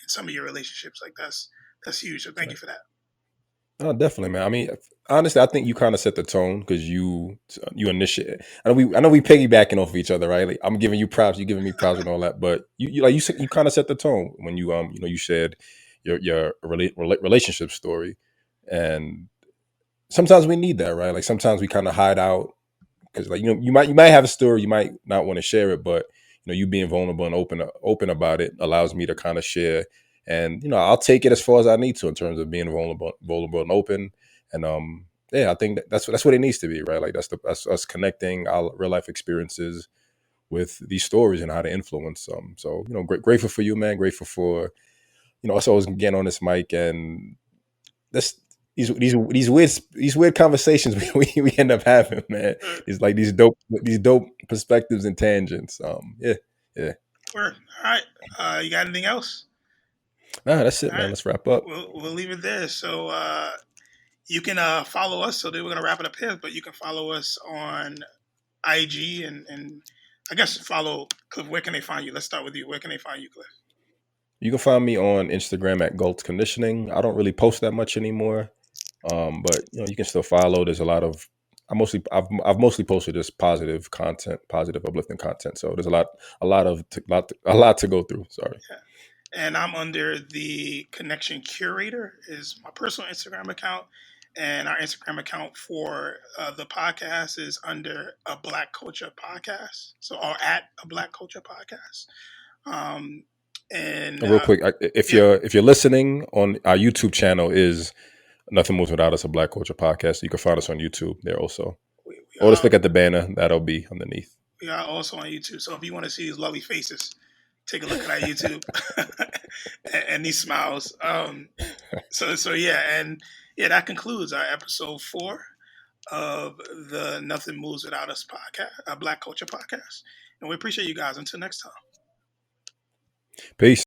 some of your relationships. Like that's huge. So thank you Right. for that. Oh, definitely, man. I mean, honestly, I think you kind of set the tone because you initiate. I know we piggybacking off of each other, right? Like, I'm giving you props, you giving me props and all that, but you kind of set the tone when you shared your relationship story, and sometimes we need that, right? Like sometimes we kind of hide out because like you might have a story, you might not want to share it, but you being vulnerable and open about it allows me to kind of share, and I'll take it as far as I need to in terms of being vulnerable and open, and yeah, I think that's what it needs to be, right? Like that's us connecting our real life experiences with these stories and how to influence them. So grateful for you, man. Grateful for us always getting on this mic and this these weird conversations we end up having, man. Uh, It's like these dope perspectives and tangents. Yeah, yeah. All right. You got anything else? Nah, that's it, All man. right. Let's wrap up. We'll leave it there. So you can follow us. So then we're gonna wrap it up here, but you can follow us on IG and I guess follow Cliff. Where can they find you? Let's start with you. Where can they find you, Cliff? You can find me on Instagram at Galt Conditioning. I don't really post that much anymore, but you can still follow. There's a lot of I've mostly posted just positive content, positive uplifting content. So there's a lot to go through. Sorry. Yeah. And I'm under the Connection Curator is my personal Instagram account, and our Instagram account for the podcast is under a Black Culture Podcast, so or at a Black Culture Podcast. Um, and And real quick, if yeah, you're listening on our YouTube channel is Nothing Moves Without Us, a Black Culture podcast. You can find us on YouTube there also. we Or just are look at the banner. That'll be underneath. we are also on YouTube. So if you want to see these lovely faces, take a look at our YouTube and these smiles. So yeah, and yeah, that concludes our episode 4 of the Nothing Moves Without Us podcast, a Black Culture podcast. And we appreciate you guys. Until next time. Peace.